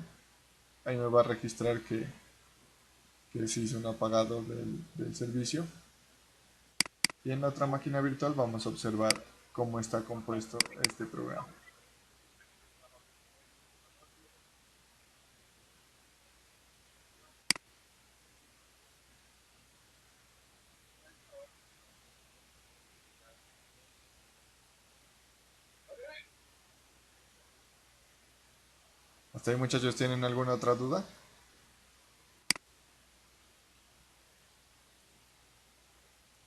Ahí me va a registrar que se hizo un apagado del servicio. Y en la otra máquina virtual vamos a observar cómo está compuesto este programa. ¿Hasta ahí, muchachos, tienen alguna otra duda?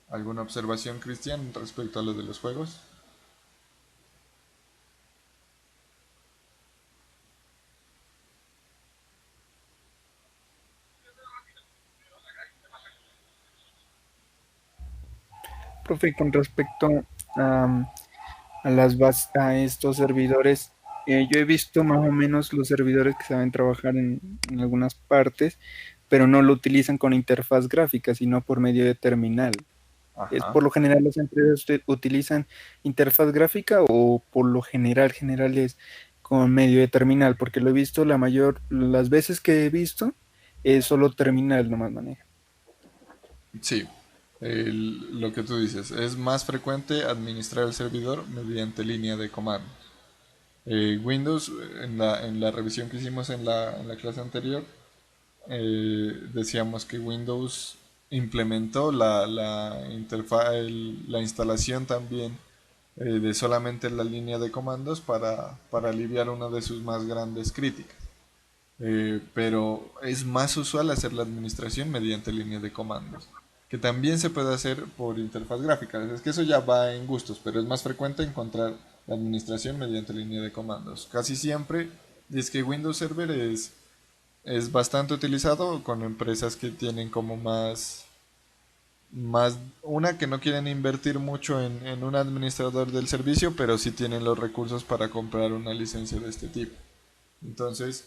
¿Alguna observación, Cristian, respecto a lo de los juegos? Profe, con respecto a, a estos servidores, Yo he visto más o menos los servidores que saben trabajar en algunas partes, pero no lo utilizan con interfaz gráfica, sino por medio de terminal. Es Ajá. por lo general las empresas utilizan interfaz gráfica o por lo general es con medio de terminal, porque lo he visto las veces que he visto es solo terminal nomás maneja. Sí, lo que tú dices, es más frecuente administrar el servidor mediante línea de comandos. Windows, en la revisión que hicimos en la clase anterior, decíamos que Windows implementó la instalación también de solamente la línea de comandos para aliviar una de sus más grandes críticas. Pero es más usual hacer la administración mediante línea de comandos, que también se puede hacer por interfaz gráfica. Es que eso ya va en gustos, pero es más frecuente encontrar la administración mediante línea de comandos. Casi siempre, y es que Windows Server es bastante utilizado con empresas que tienen como una que no quieren invertir mucho en un administrador del servicio, pero sí tienen los recursos para comprar una licencia de este tipo. Entonces,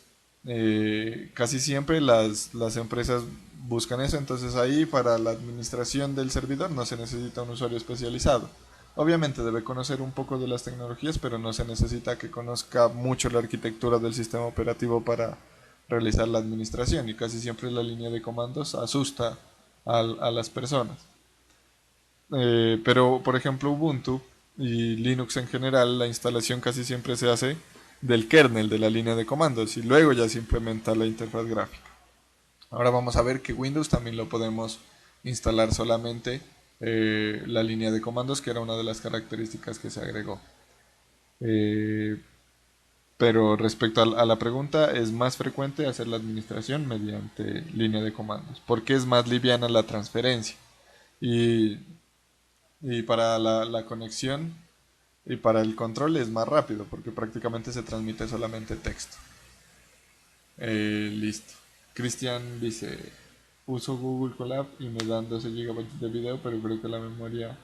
casi siempre las empresas buscan eso. Entonces ahí para la administración del servidor no se necesita un usuario especializado. Obviamente debe conocer un poco de las tecnologías, pero no se necesita que conozca mucho la arquitectura del sistema operativo para realizar la administración. Y casi siempre la línea de comandos asusta a las personas. Pero, por ejemplo, Ubuntu y Linux en general, la instalación casi siempre se hace del kernel de la línea de comandos y luego ya se implementa la interfaz gráfica. Ahora vamos a ver que Windows también lo podemos instalar solamente la línea de comandos, que era una de las características que se agregó. Eh, pero respecto a la pregunta, es más frecuente hacer la administración mediante línea de comandos, porque es más liviana la transferencia. Y y para la conexión y para el control es más rápido porque prácticamente se transmite solamente texto. Listo. Cristian dice, uso Google Colab y me dan 12 GB de video, pero creo que la memoria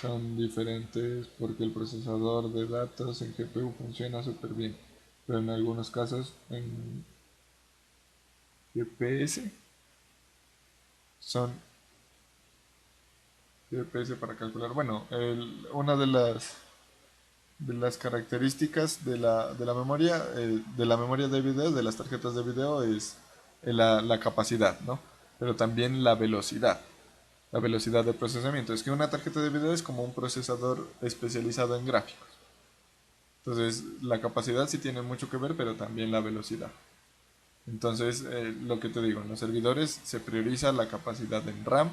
son diferentes porque el procesador de datos en GPU funciona súper bien. Pero en algunos casos en GPS son GPS para calcular. Bueno, una de las características de la memoria de video, de las tarjetas de video, es la capacidad, ¿no? Pero también la velocidad de procesamiento. Es que una tarjeta de video es como un procesador especializado en gráficos. Entonces, la capacidad sí tiene mucho que ver, pero también la velocidad. Entonces, lo que te digo, en los servidores se prioriza la capacidad en RAM,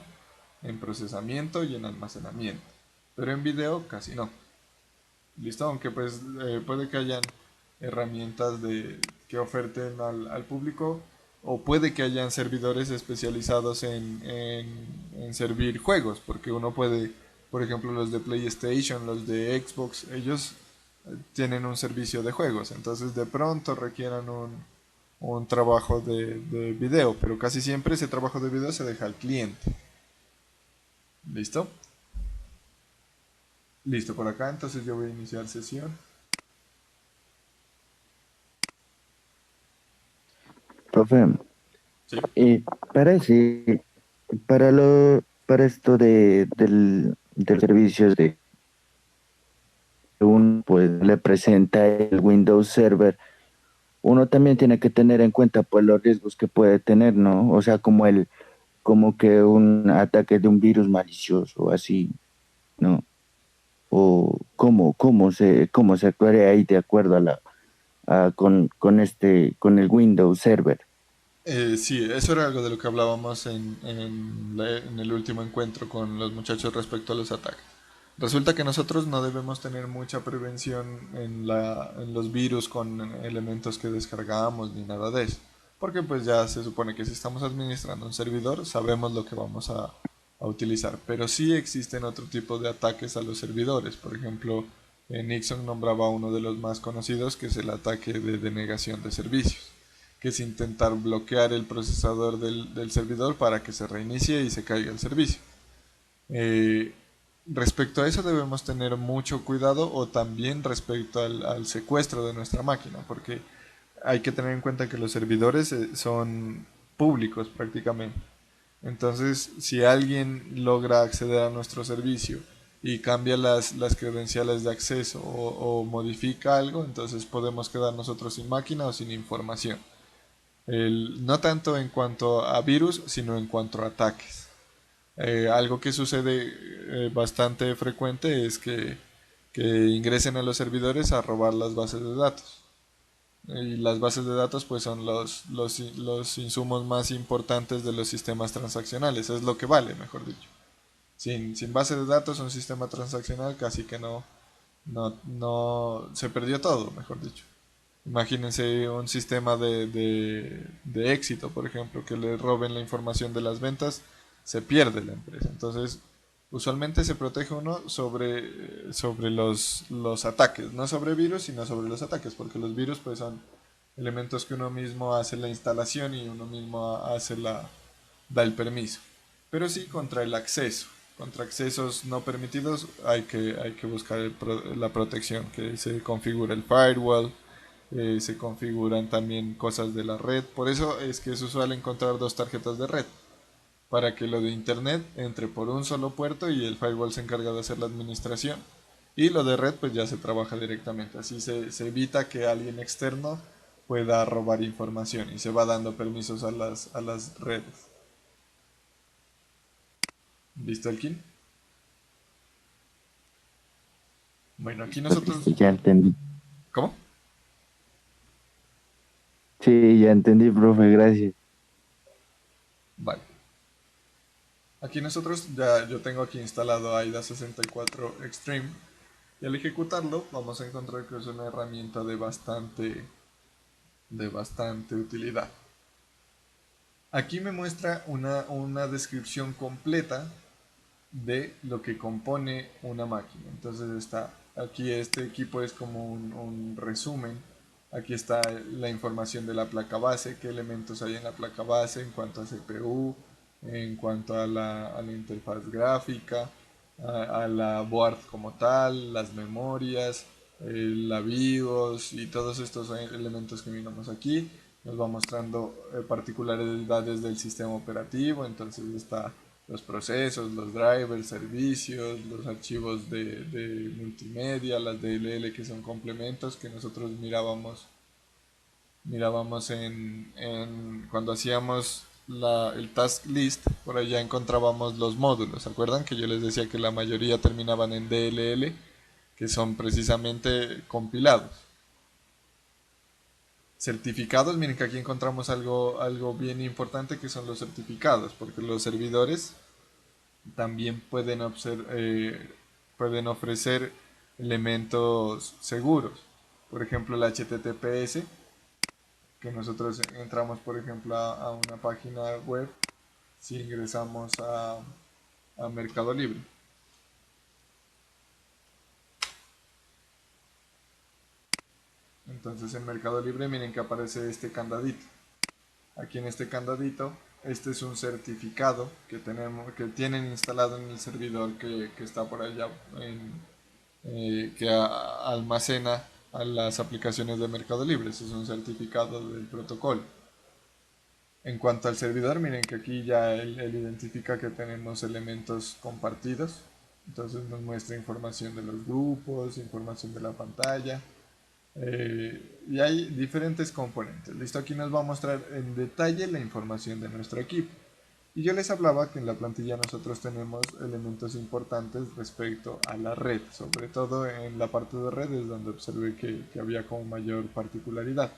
en procesamiento y en almacenamiento. Pero en video casi no. Listo, aunque pues puede que hayan herramientas que oferten al público o puede que hayan servidores especializados en servir juegos, porque uno puede, por ejemplo, los de PlayStation, los de Xbox, ellos tienen un servicio de juegos, entonces de pronto requieran un trabajo de video, pero casi siempre ese trabajo de video se deja al cliente. ¿Listo? Listo por acá, entonces yo voy a iniciar sesión. Profe, Sí. para ese, para esto del servicio de uno pues le presenta el Windows Server, uno también tiene que tener en cuenta pues los riesgos que puede tener, ¿no? O sea, como que un ataque de un virus malicioso, así, ¿no? O cómo se actuaría ahí de acuerdo con el Windows Server. Sí, eso era algo de lo que hablábamos en el último encuentro con los muchachos respecto a los ataques. Resulta que nosotros no debemos tener mucha prevención en los virus con elementos que descargamos ni nada de eso. Porque pues ya se supone que si estamos administrando un servidor sabemos lo que vamos a utilizar. Pero sí existen otro tipo de ataques a los servidores. Por ejemplo, Nixon nombraba uno de los más conocidos que es el ataque de denegación de servicios, que es intentar bloquear el procesador del servidor para que se reinicie y se caiga el servicio. Eh, respecto a eso debemos tener mucho cuidado, o también respecto al secuestro de nuestra máquina, porque hay que tener en cuenta que los servidores son públicos prácticamente. Entonces, si alguien logra acceder a nuestro servicio y cambia las credenciales de acceso o modifica algo, entonces podemos quedar nosotros sin máquina o sin información. No tanto en cuanto a virus, sino en cuanto a ataques. Algo que sucede bastante frecuente es que ingresen a los servidores a robar las bases de datos. Y las bases de datos pues son los insumos más importantes de los sistemas transaccionales, es lo que vale, mejor dicho. Sin base de datos un sistema transaccional casi que no se perdió todo, mejor dicho. Imagínense un sistema de éxito, por ejemplo, que le roben la información de las ventas, se pierde la empresa. Entonces, usualmente se protege uno sobre los ataques, no sobre virus, sino sobre los ataques, porque los virus pues son elementos que uno mismo hace la instalación y uno mismo da el permiso. Pero sí contra el acceso. Contra accesos no permitidos hay que buscar la protección, que se configura el firewall, se configuran también cosas de la red. Por eso es que es usual encontrar dos tarjetas de red, para que lo de internet entre por un solo puerto y el firewall se encarga de hacer la administración. Y lo de red pues ya se trabaja directamente. Así se evita que alguien externo pueda robar información y se va dando permisos a las redes. ¿Listo, Elkin? Bueno, aquí nosotros... Sí, ya entendí. ¿Cómo? Sí, ya entendí, profe, gracias. Vale. Aquí nosotros yo tengo aquí instalado AIDA 64 Extreme, y al ejecutarlo vamos a encontrar que es una herramienta de bastante utilidad. Aquí me muestra una descripción completa de lo que compone una máquina. Entonces aquí este equipo es como un resumen. Aquí está la información de la placa base, qué elementos hay en la placa base en cuanto a CPU, en cuanto a la interfaz gráfica, a la board como tal, las memorias, la BIOS y todos estos elementos que miramos aquí. Nos va mostrando particularidades del sistema operativo, entonces está los procesos, los drivers, servicios, los archivos de multimedia, las DLL que son complementos que nosotros mirábamos cuando hacíamos el task list. Por allá encontrábamos los módulos. ¿Se acuerdan que yo les decía que la mayoría terminaban en DLL, que son precisamente compilados? Certificados, miren que aquí encontramos algo bien importante, que son los certificados, porque los servidores también pueden ofrecer elementos seguros. Por ejemplo, el HTTPS, que nosotros entramos, por ejemplo, a una página web si ingresamos a Mercado Libre. Entonces en Mercado Libre miren que aparece este candadito. Aquí en este candadito, este es un certificado que tienen instalado en el servidor que está por allá, que almacena a las aplicaciones de Mercado Libre. Este es un certificado del protocolo. En cuanto al servidor, miren que aquí ya él identifica que tenemos elementos compartidos. Entonces nos muestra información de los grupos, información de la pantalla. Y hay diferentes componentes. Listo, aquí nos va a mostrar en detalle la información de nuestro equipo. Y yo les hablaba que en la plantilla nosotros tenemos elementos importantes respecto a la red, sobre todo en la parte de redes donde observé que había como mayor particularidad.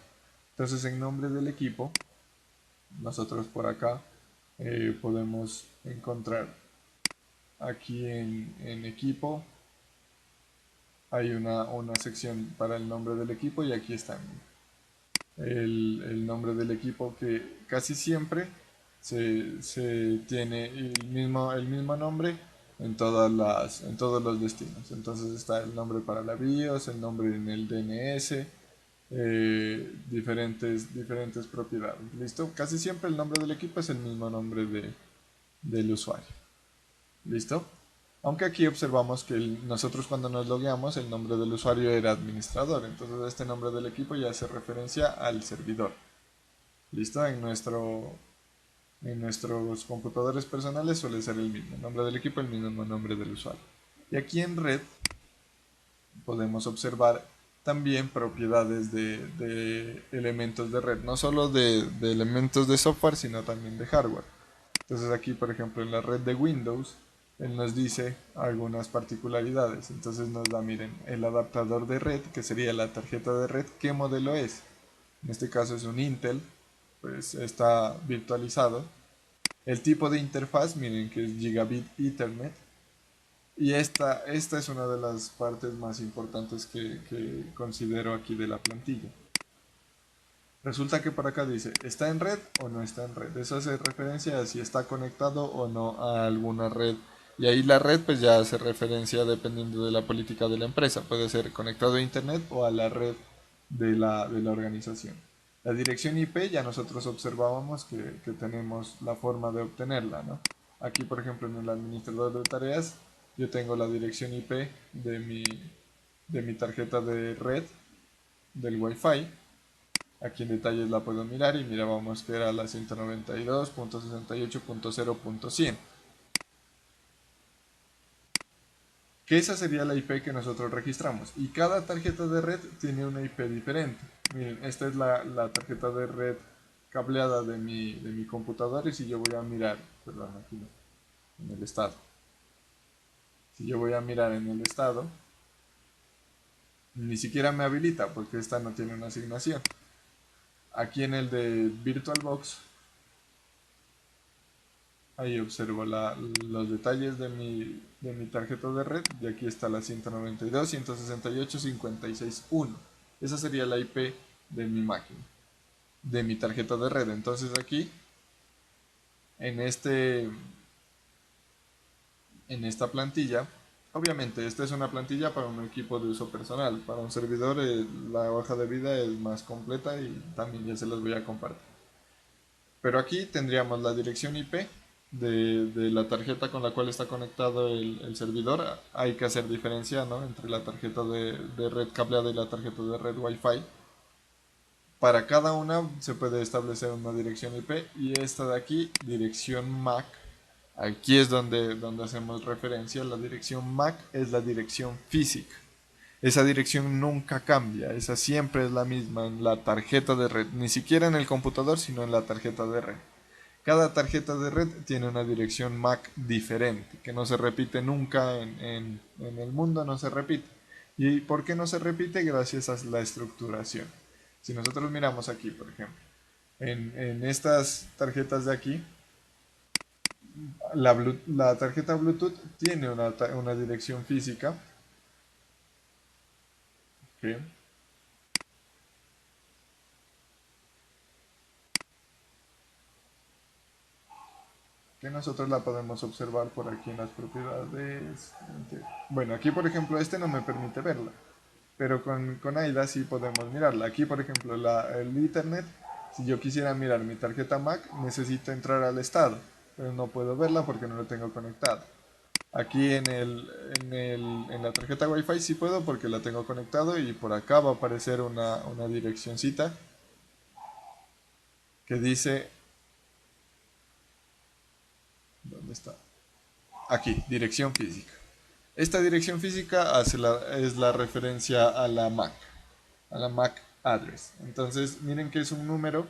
Entonces en nombre del equipo, nosotros por acá podemos encontrar aquí en equipo, hay una sección para el nombre del equipo, y aquí está el nombre del equipo, que casi siempre se tiene el mismo nombre en todos los destinos. Entonces está el nombre para la BIOS, el nombre en el DNS, diferentes propiedades. ¿Listo? Casi siempre el nombre del equipo es el mismo nombre del usuario. ¿Listo? Aunque aquí observamos que nosotros cuando nos logueamos el nombre del usuario era administrador, entonces este nombre del equipo ya hace referencia al servidor. ¿Listo? En nuestros computadores personales suele ser el mismo nombre del equipo, el mismo nombre del usuario. Y aquí en red podemos observar también propiedades de elementos de red, no solo de elementos de software, sino también de hardware. Entonces aquí, por ejemplo, en la red de Windows, él nos dice algunas particularidades. Entonces nos da, miren, el adaptador de red, que sería la tarjeta de red, ¿qué modelo es? En este caso es un Intel, pues está virtualizado. El tipo de interfaz, miren que es Gigabit Ethernet. Y esta es una de las partes más importantes que considero aquí de la plantilla. Resulta que por acá dice, ¿está en red o no está en red? Eso hace referencia a si está conectado o no a alguna red. Y ahí la red pues ya hace referencia dependiendo de la política de la empresa. Puede ser conectado a internet o a la red de la organización. La dirección IP ya nosotros observábamos que tenemos la forma de obtenerla, ¿no? Aquí por ejemplo en el administrador de tareas yo tengo la dirección IP de mi tarjeta de red del Wi-Fi. Aquí en detalles la puedo mirar y mirábamos que era la 192.68.0.100. Que esa sería la IP que nosotros registramos. Y cada tarjeta de red tiene una IP diferente. Miren, esta es la tarjeta de red cableada de mi computador y si yo voy a mirar, perdón, aquí no, en el estado. Si yo voy a mirar en el estado, ni siquiera me habilita porque esta no tiene una asignación. Aquí en el de VirtualBox, ahí observo los detalles de mi tarjeta de red y aquí está la 192.168.56.1. Esa sería la IP de mi máquina, de mi tarjeta de red. Entonces aquí, en, en esta plantilla, obviamente esta es una plantilla para un equipo de uso personal. Para un servidor la hoja de vida es más completa y también ya se las voy a compartir. Pero aquí tendríamos la dirección IP de la tarjeta con la cual está conectado el servidor. Hay que hacer diferencia, ¿no?, entre la tarjeta de red cableada y la tarjeta de red Wi-Fi. Para cada una se puede establecer una dirección IP y esta de aquí, dirección MAC. Aquí es donde hacemos referencia. La dirección MAC es la dirección física. Esa dirección nunca cambia, esa siempre es la misma en la tarjeta de red, ni siquiera en el computador, sino en la tarjeta de red. Cada tarjeta de red tiene una dirección MAC diferente, que no se repite nunca en el mundo, no se repite. ¿Y por qué no se repite? Gracias a la estructuración. Si nosotros miramos aquí, por ejemplo, en estas tarjetas de aquí, la tarjeta Bluetooth tiene una dirección física. ¿Okay? Que nosotros la podemos observar por aquí en las propiedades. Bueno, aquí por ejemplo este no me permite verla, pero con AIDA sí podemos mirarla. Aquí por ejemplo el Ethernet, si yo quisiera mirar mi tarjeta Mac, necesito entrar al estado, pero no puedo verla porque no lo tengo conectado. Aquí en la tarjeta Wi-Fi sí puedo porque la tengo conectado y por acá va a aparecer una direccioncita que dice... ¿Dónde está? Aquí, dirección física. Esta dirección física es la referencia a la MAC address. Entonces, miren que es un número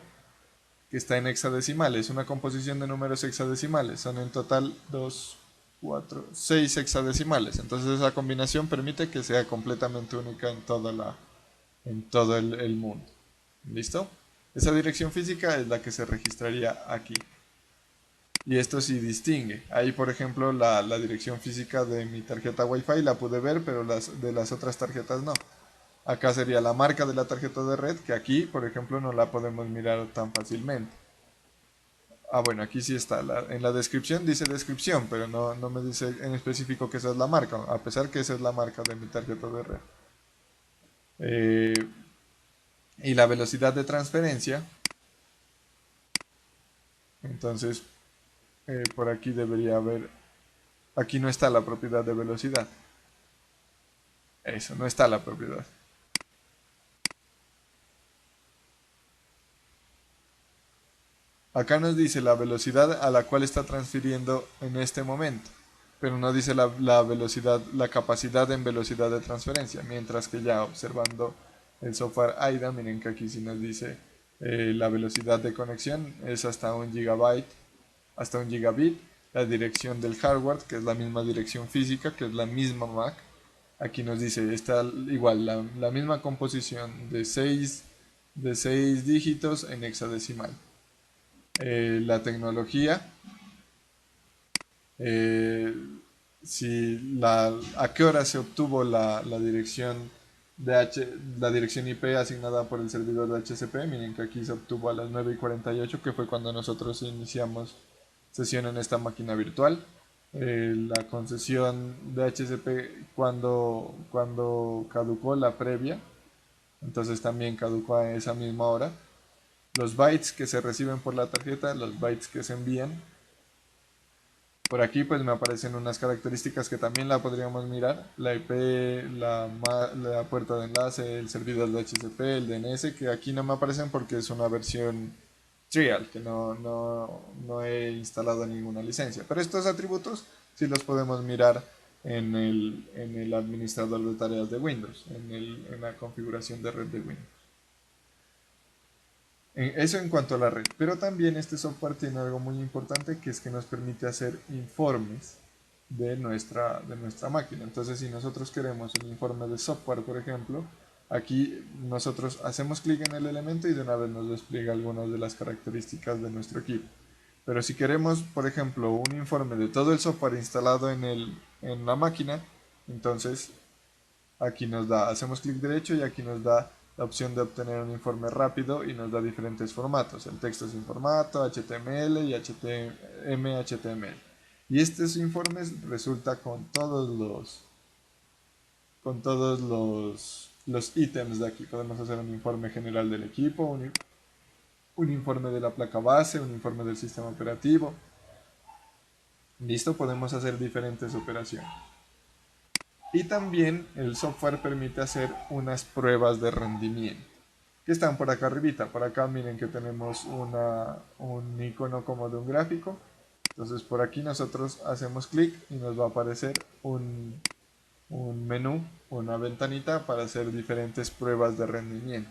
que está en hexadecimales, una composición de números hexadecimales. Son en total 2, 4, 6 hexadecimales. Entonces, esa combinación permite que sea completamente única en todo el mundo. ¿Listo? Esa dirección física es la que se registraría aquí. Y esto sí distingue. Ahí, por ejemplo, la dirección física de mi tarjeta Wi-Fi la pude ver, pero de las otras tarjetas no. Acá sería la marca de la tarjeta de red, que aquí, por ejemplo, no la podemos mirar tan fácilmente. Ah, bueno, aquí sí está. En la descripción dice descripción, pero no me dice en específico que esa es la marca, a pesar que esa es la marca de mi tarjeta de red. Y la velocidad de transferencia. Entonces, por aquí debería haber aquí no está la propiedad de velocidad. Eso, no está la propiedad. Acá nos dice la velocidad a la cual está transfiriendo en este momento, pero no dice la velocidad, la capacidad en velocidad de transferencia, mientras que ya observando el software AIDA, miren que aquí sí nos dice la velocidad de conexión es hasta 1 GB, hasta 1 GB, la dirección del hardware, que es la misma dirección física, que es la misma MAC. Aquí nos dice, está igual, la misma composición de 6 dígitos en hexadecimal. La tecnología, a qué hora se obtuvo la dirección la dirección IP asignada por el servidor de HCP. Miren que aquí se obtuvo a las 9:48, que fue cuando nosotros iniciamos sesión en esta máquina virtual. La concesión de HCP cuando caducó la previa, entonces también caducó a esa misma hora. Los bytes que se reciben por la tarjeta, los bytes que se envían. Por aquí pues me aparecen unas características que también la podríamos mirar. La IP, la puerta de enlace, el servidor de HCP, el DNS, que aquí no me aparecen porque es una versión trial, que no he instalado ninguna licencia. Pero estos atributos sí los podemos mirar en el administrador de tareas de Windows, en la configuración de red de Windows. Eso en cuanto a la red, pero también este software tiene algo muy importante, que es que nos permite hacer informes de nuestra máquina. Entonces, si nosotros queremos un informe de software, por ejemplo, aquí nosotros hacemos clic en el elemento y de una vez nos despliega algunas de las características de nuestro equipo. Pero si queremos, por ejemplo, un informe de todo el software instalado en la máquina, entonces aquí nos da, hacemos clic derecho y aquí nos da la opción de obtener un informe rápido y nos da diferentes formatos. El texto sin formato, HTML y HTML. Y estos informes resulta con todos los ítems de aquí. Podemos hacer un informe general del equipo, un informe de la placa base, un informe del sistema operativo. Listo, podemos hacer diferentes operaciones. Y también el software permite hacer unas pruebas de rendimiento, que están por acá arribita. Por acá miren que tenemos un icono como de un gráfico. Entonces por aquí nosotros hacemos clic y nos va a aparecer un menú, una ventanita para hacer diferentes pruebas de rendimiento.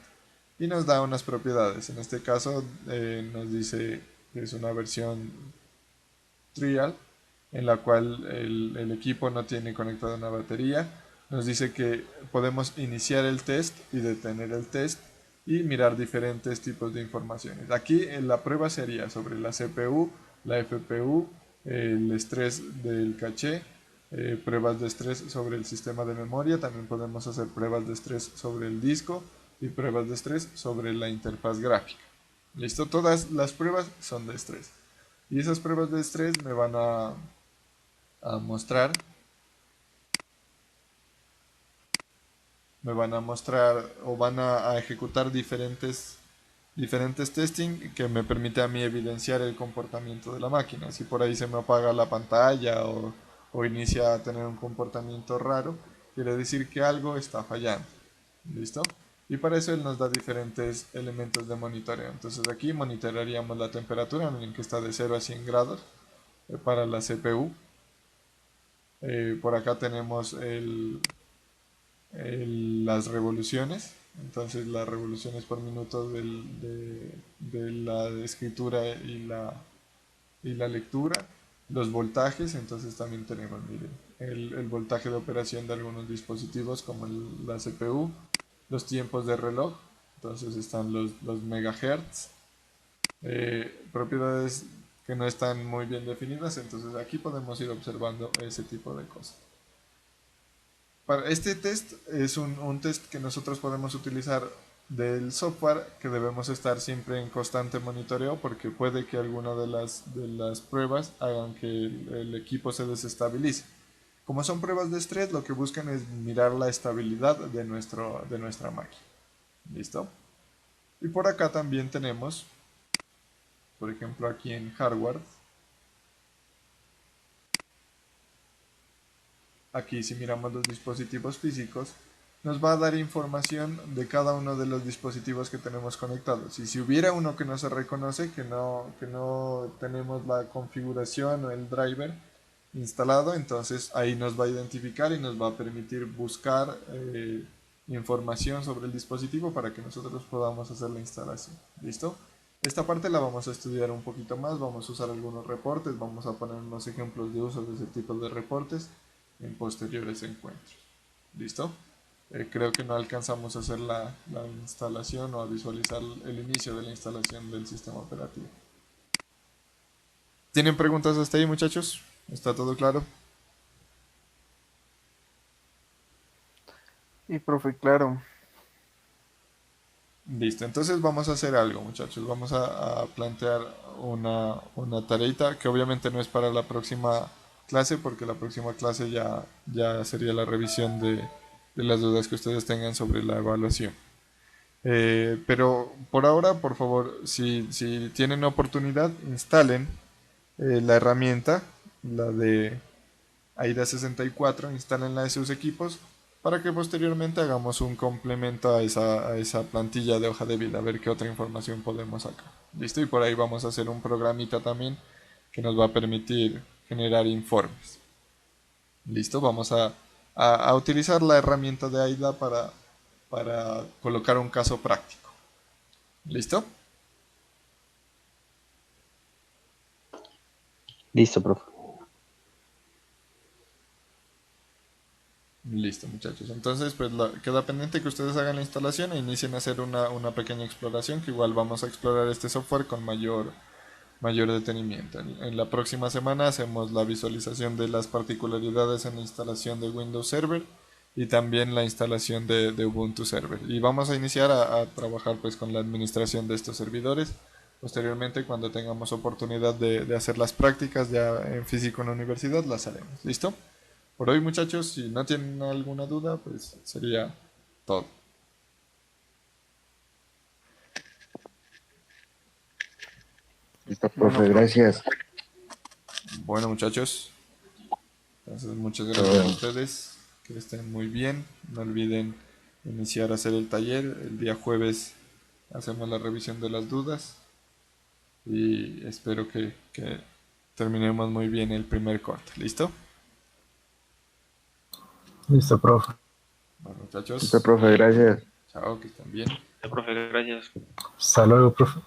Y nos da unas propiedades. En este caso nos dice que es una versión trial, en la cual el equipo no tiene conectada una batería. Nos dice que podemos iniciar el test y detener el test y mirar diferentes tipos de informaciones. Aquí la prueba sería sobre la CPU, la FPU, el estrés del caché, pruebas de estrés sobre el sistema de memoria. También podemos hacer pruebas de estrés sobre el disco y pruebas de estrés sobre la interfaz gráfica. Listo, todas las pruebas son de estrés. Y esas pruebas de estrés me van a mostrar o van a ejecutar diferentes testing que me permite a mí evidenciar el comportamiento de la máquina. Si por ahí se me apaga la pantalla o inicia a tener un comportamiento raro, quiere decir que algo está fallando. ¿Listo? Y para eso él nos da diferentes elementos de monitoreo. Entonces aquí monitorearíamos la temperatura, miren que está de 0 a 100 grados para la CPU. Por acá tenemos las revoluciones, entonces las revoluciones por minuto de la escritura y la lectura, los voltajes. Entonces también tenemos, miren, el voltaje de operación de algunos dispositivos como la CPU, los tiempos de reloj, entonces están los megahertz, propiedades que no están muy bien definidas. Entonces aquí podemos ir observando ese tipo de cosas. Para este test es un test que nosotros podemos utilizar del software, que debemos estar siempre en constante monitoreo, porque puede que alguna de las pruebas hagan que el equipo se desestabilice. Como son pruebas de estrés, lo que buscan es mirar la estabilidad de nuestra máquina. ¿Listo? Y por acá también tenemos, por ejemplo aquí en hardware, aquí si miramos los dispositivos físicos, nos va a dar información de cada uno de los dispositivos que tenemos conectados. Y si hubiera uno que no se reconoce, que no tenemos la configuración o el driver instalado, entonces ahí nos va a identificar y nos va a permitir buscar información sobre el dispositivo para que nosotros podamos hacer la instalación. ¿Listo? Esta parte la vamos a estudiar un poquito más, vamos a usar algunos reportes, vamos a poner unos ejemplos de uso de ese tipo de reportes en posteriores encuentros. ¿Listo? Creo que no alcanzamos a hacer la instalación o a visualizar el inicio de la instalación del sistema operativo. ¿Tienen preguntas hasta ahí, muchachos? ¿Está todo claro? Y profe, claro. Listo, entonces vamos a hacer algo, muchachos. Vamos a plantear una tareita que obviamente no es para la próxima clase, porque la próxima clase ya sería la revisión de las dudas que ustedes tengan sobre la evaluación. Pero por ahora, por favor, si tienen oportunidad, instalen la herramienta, la de AIDA 64, instálenla en sus equipos para que posteriormente hagamos un complemento a esa plantilla de hoja de vida, a ver qué otra información podemos sacar. ¿Listo? Y por ahí vamos a hacer un programita también que nos va a permitir generar informes. ¿Listo? Vamos a utilizar la herramienta de AIDA para colocar un caso práctico. ¿Listo? Listo, profe. Listo, muchachos. Entonces, pues queda pendiente que ustedes hagan la instalación e inicien a hacer una pequeña exploración, que igual vamos a explorar este software con mayor detenimiento. En la próxima semana hacemos la visualización de las particularidades en la instalación de Windows Server y también la instalación de Ubuntu Server. Y vamos a iniciar a trabajar pues con la administración de estos servidores. Posteriormente, cuando tengamos oportunidad de hacer las prácticas ya en físico en la universidad, las haremos. ¿Listo? Por hoy, muchachos, si no tienen alguna duda, pues sería todo. Listo, Bueno, profe, gracias. Bueno, muchachos, entonces muchas gracias a ustedes, que estén muy bien. No olviden iniciar a hacer el taller. El día jueves hacemos la revisión de las dudas y espero que terminemos muy bien el primer corte. ¿Listo? Listo, profe. Bueno, Listo, muchachos, profe, gracias. chao, que estén bien. Profe, gracias. Hasta luego, profe.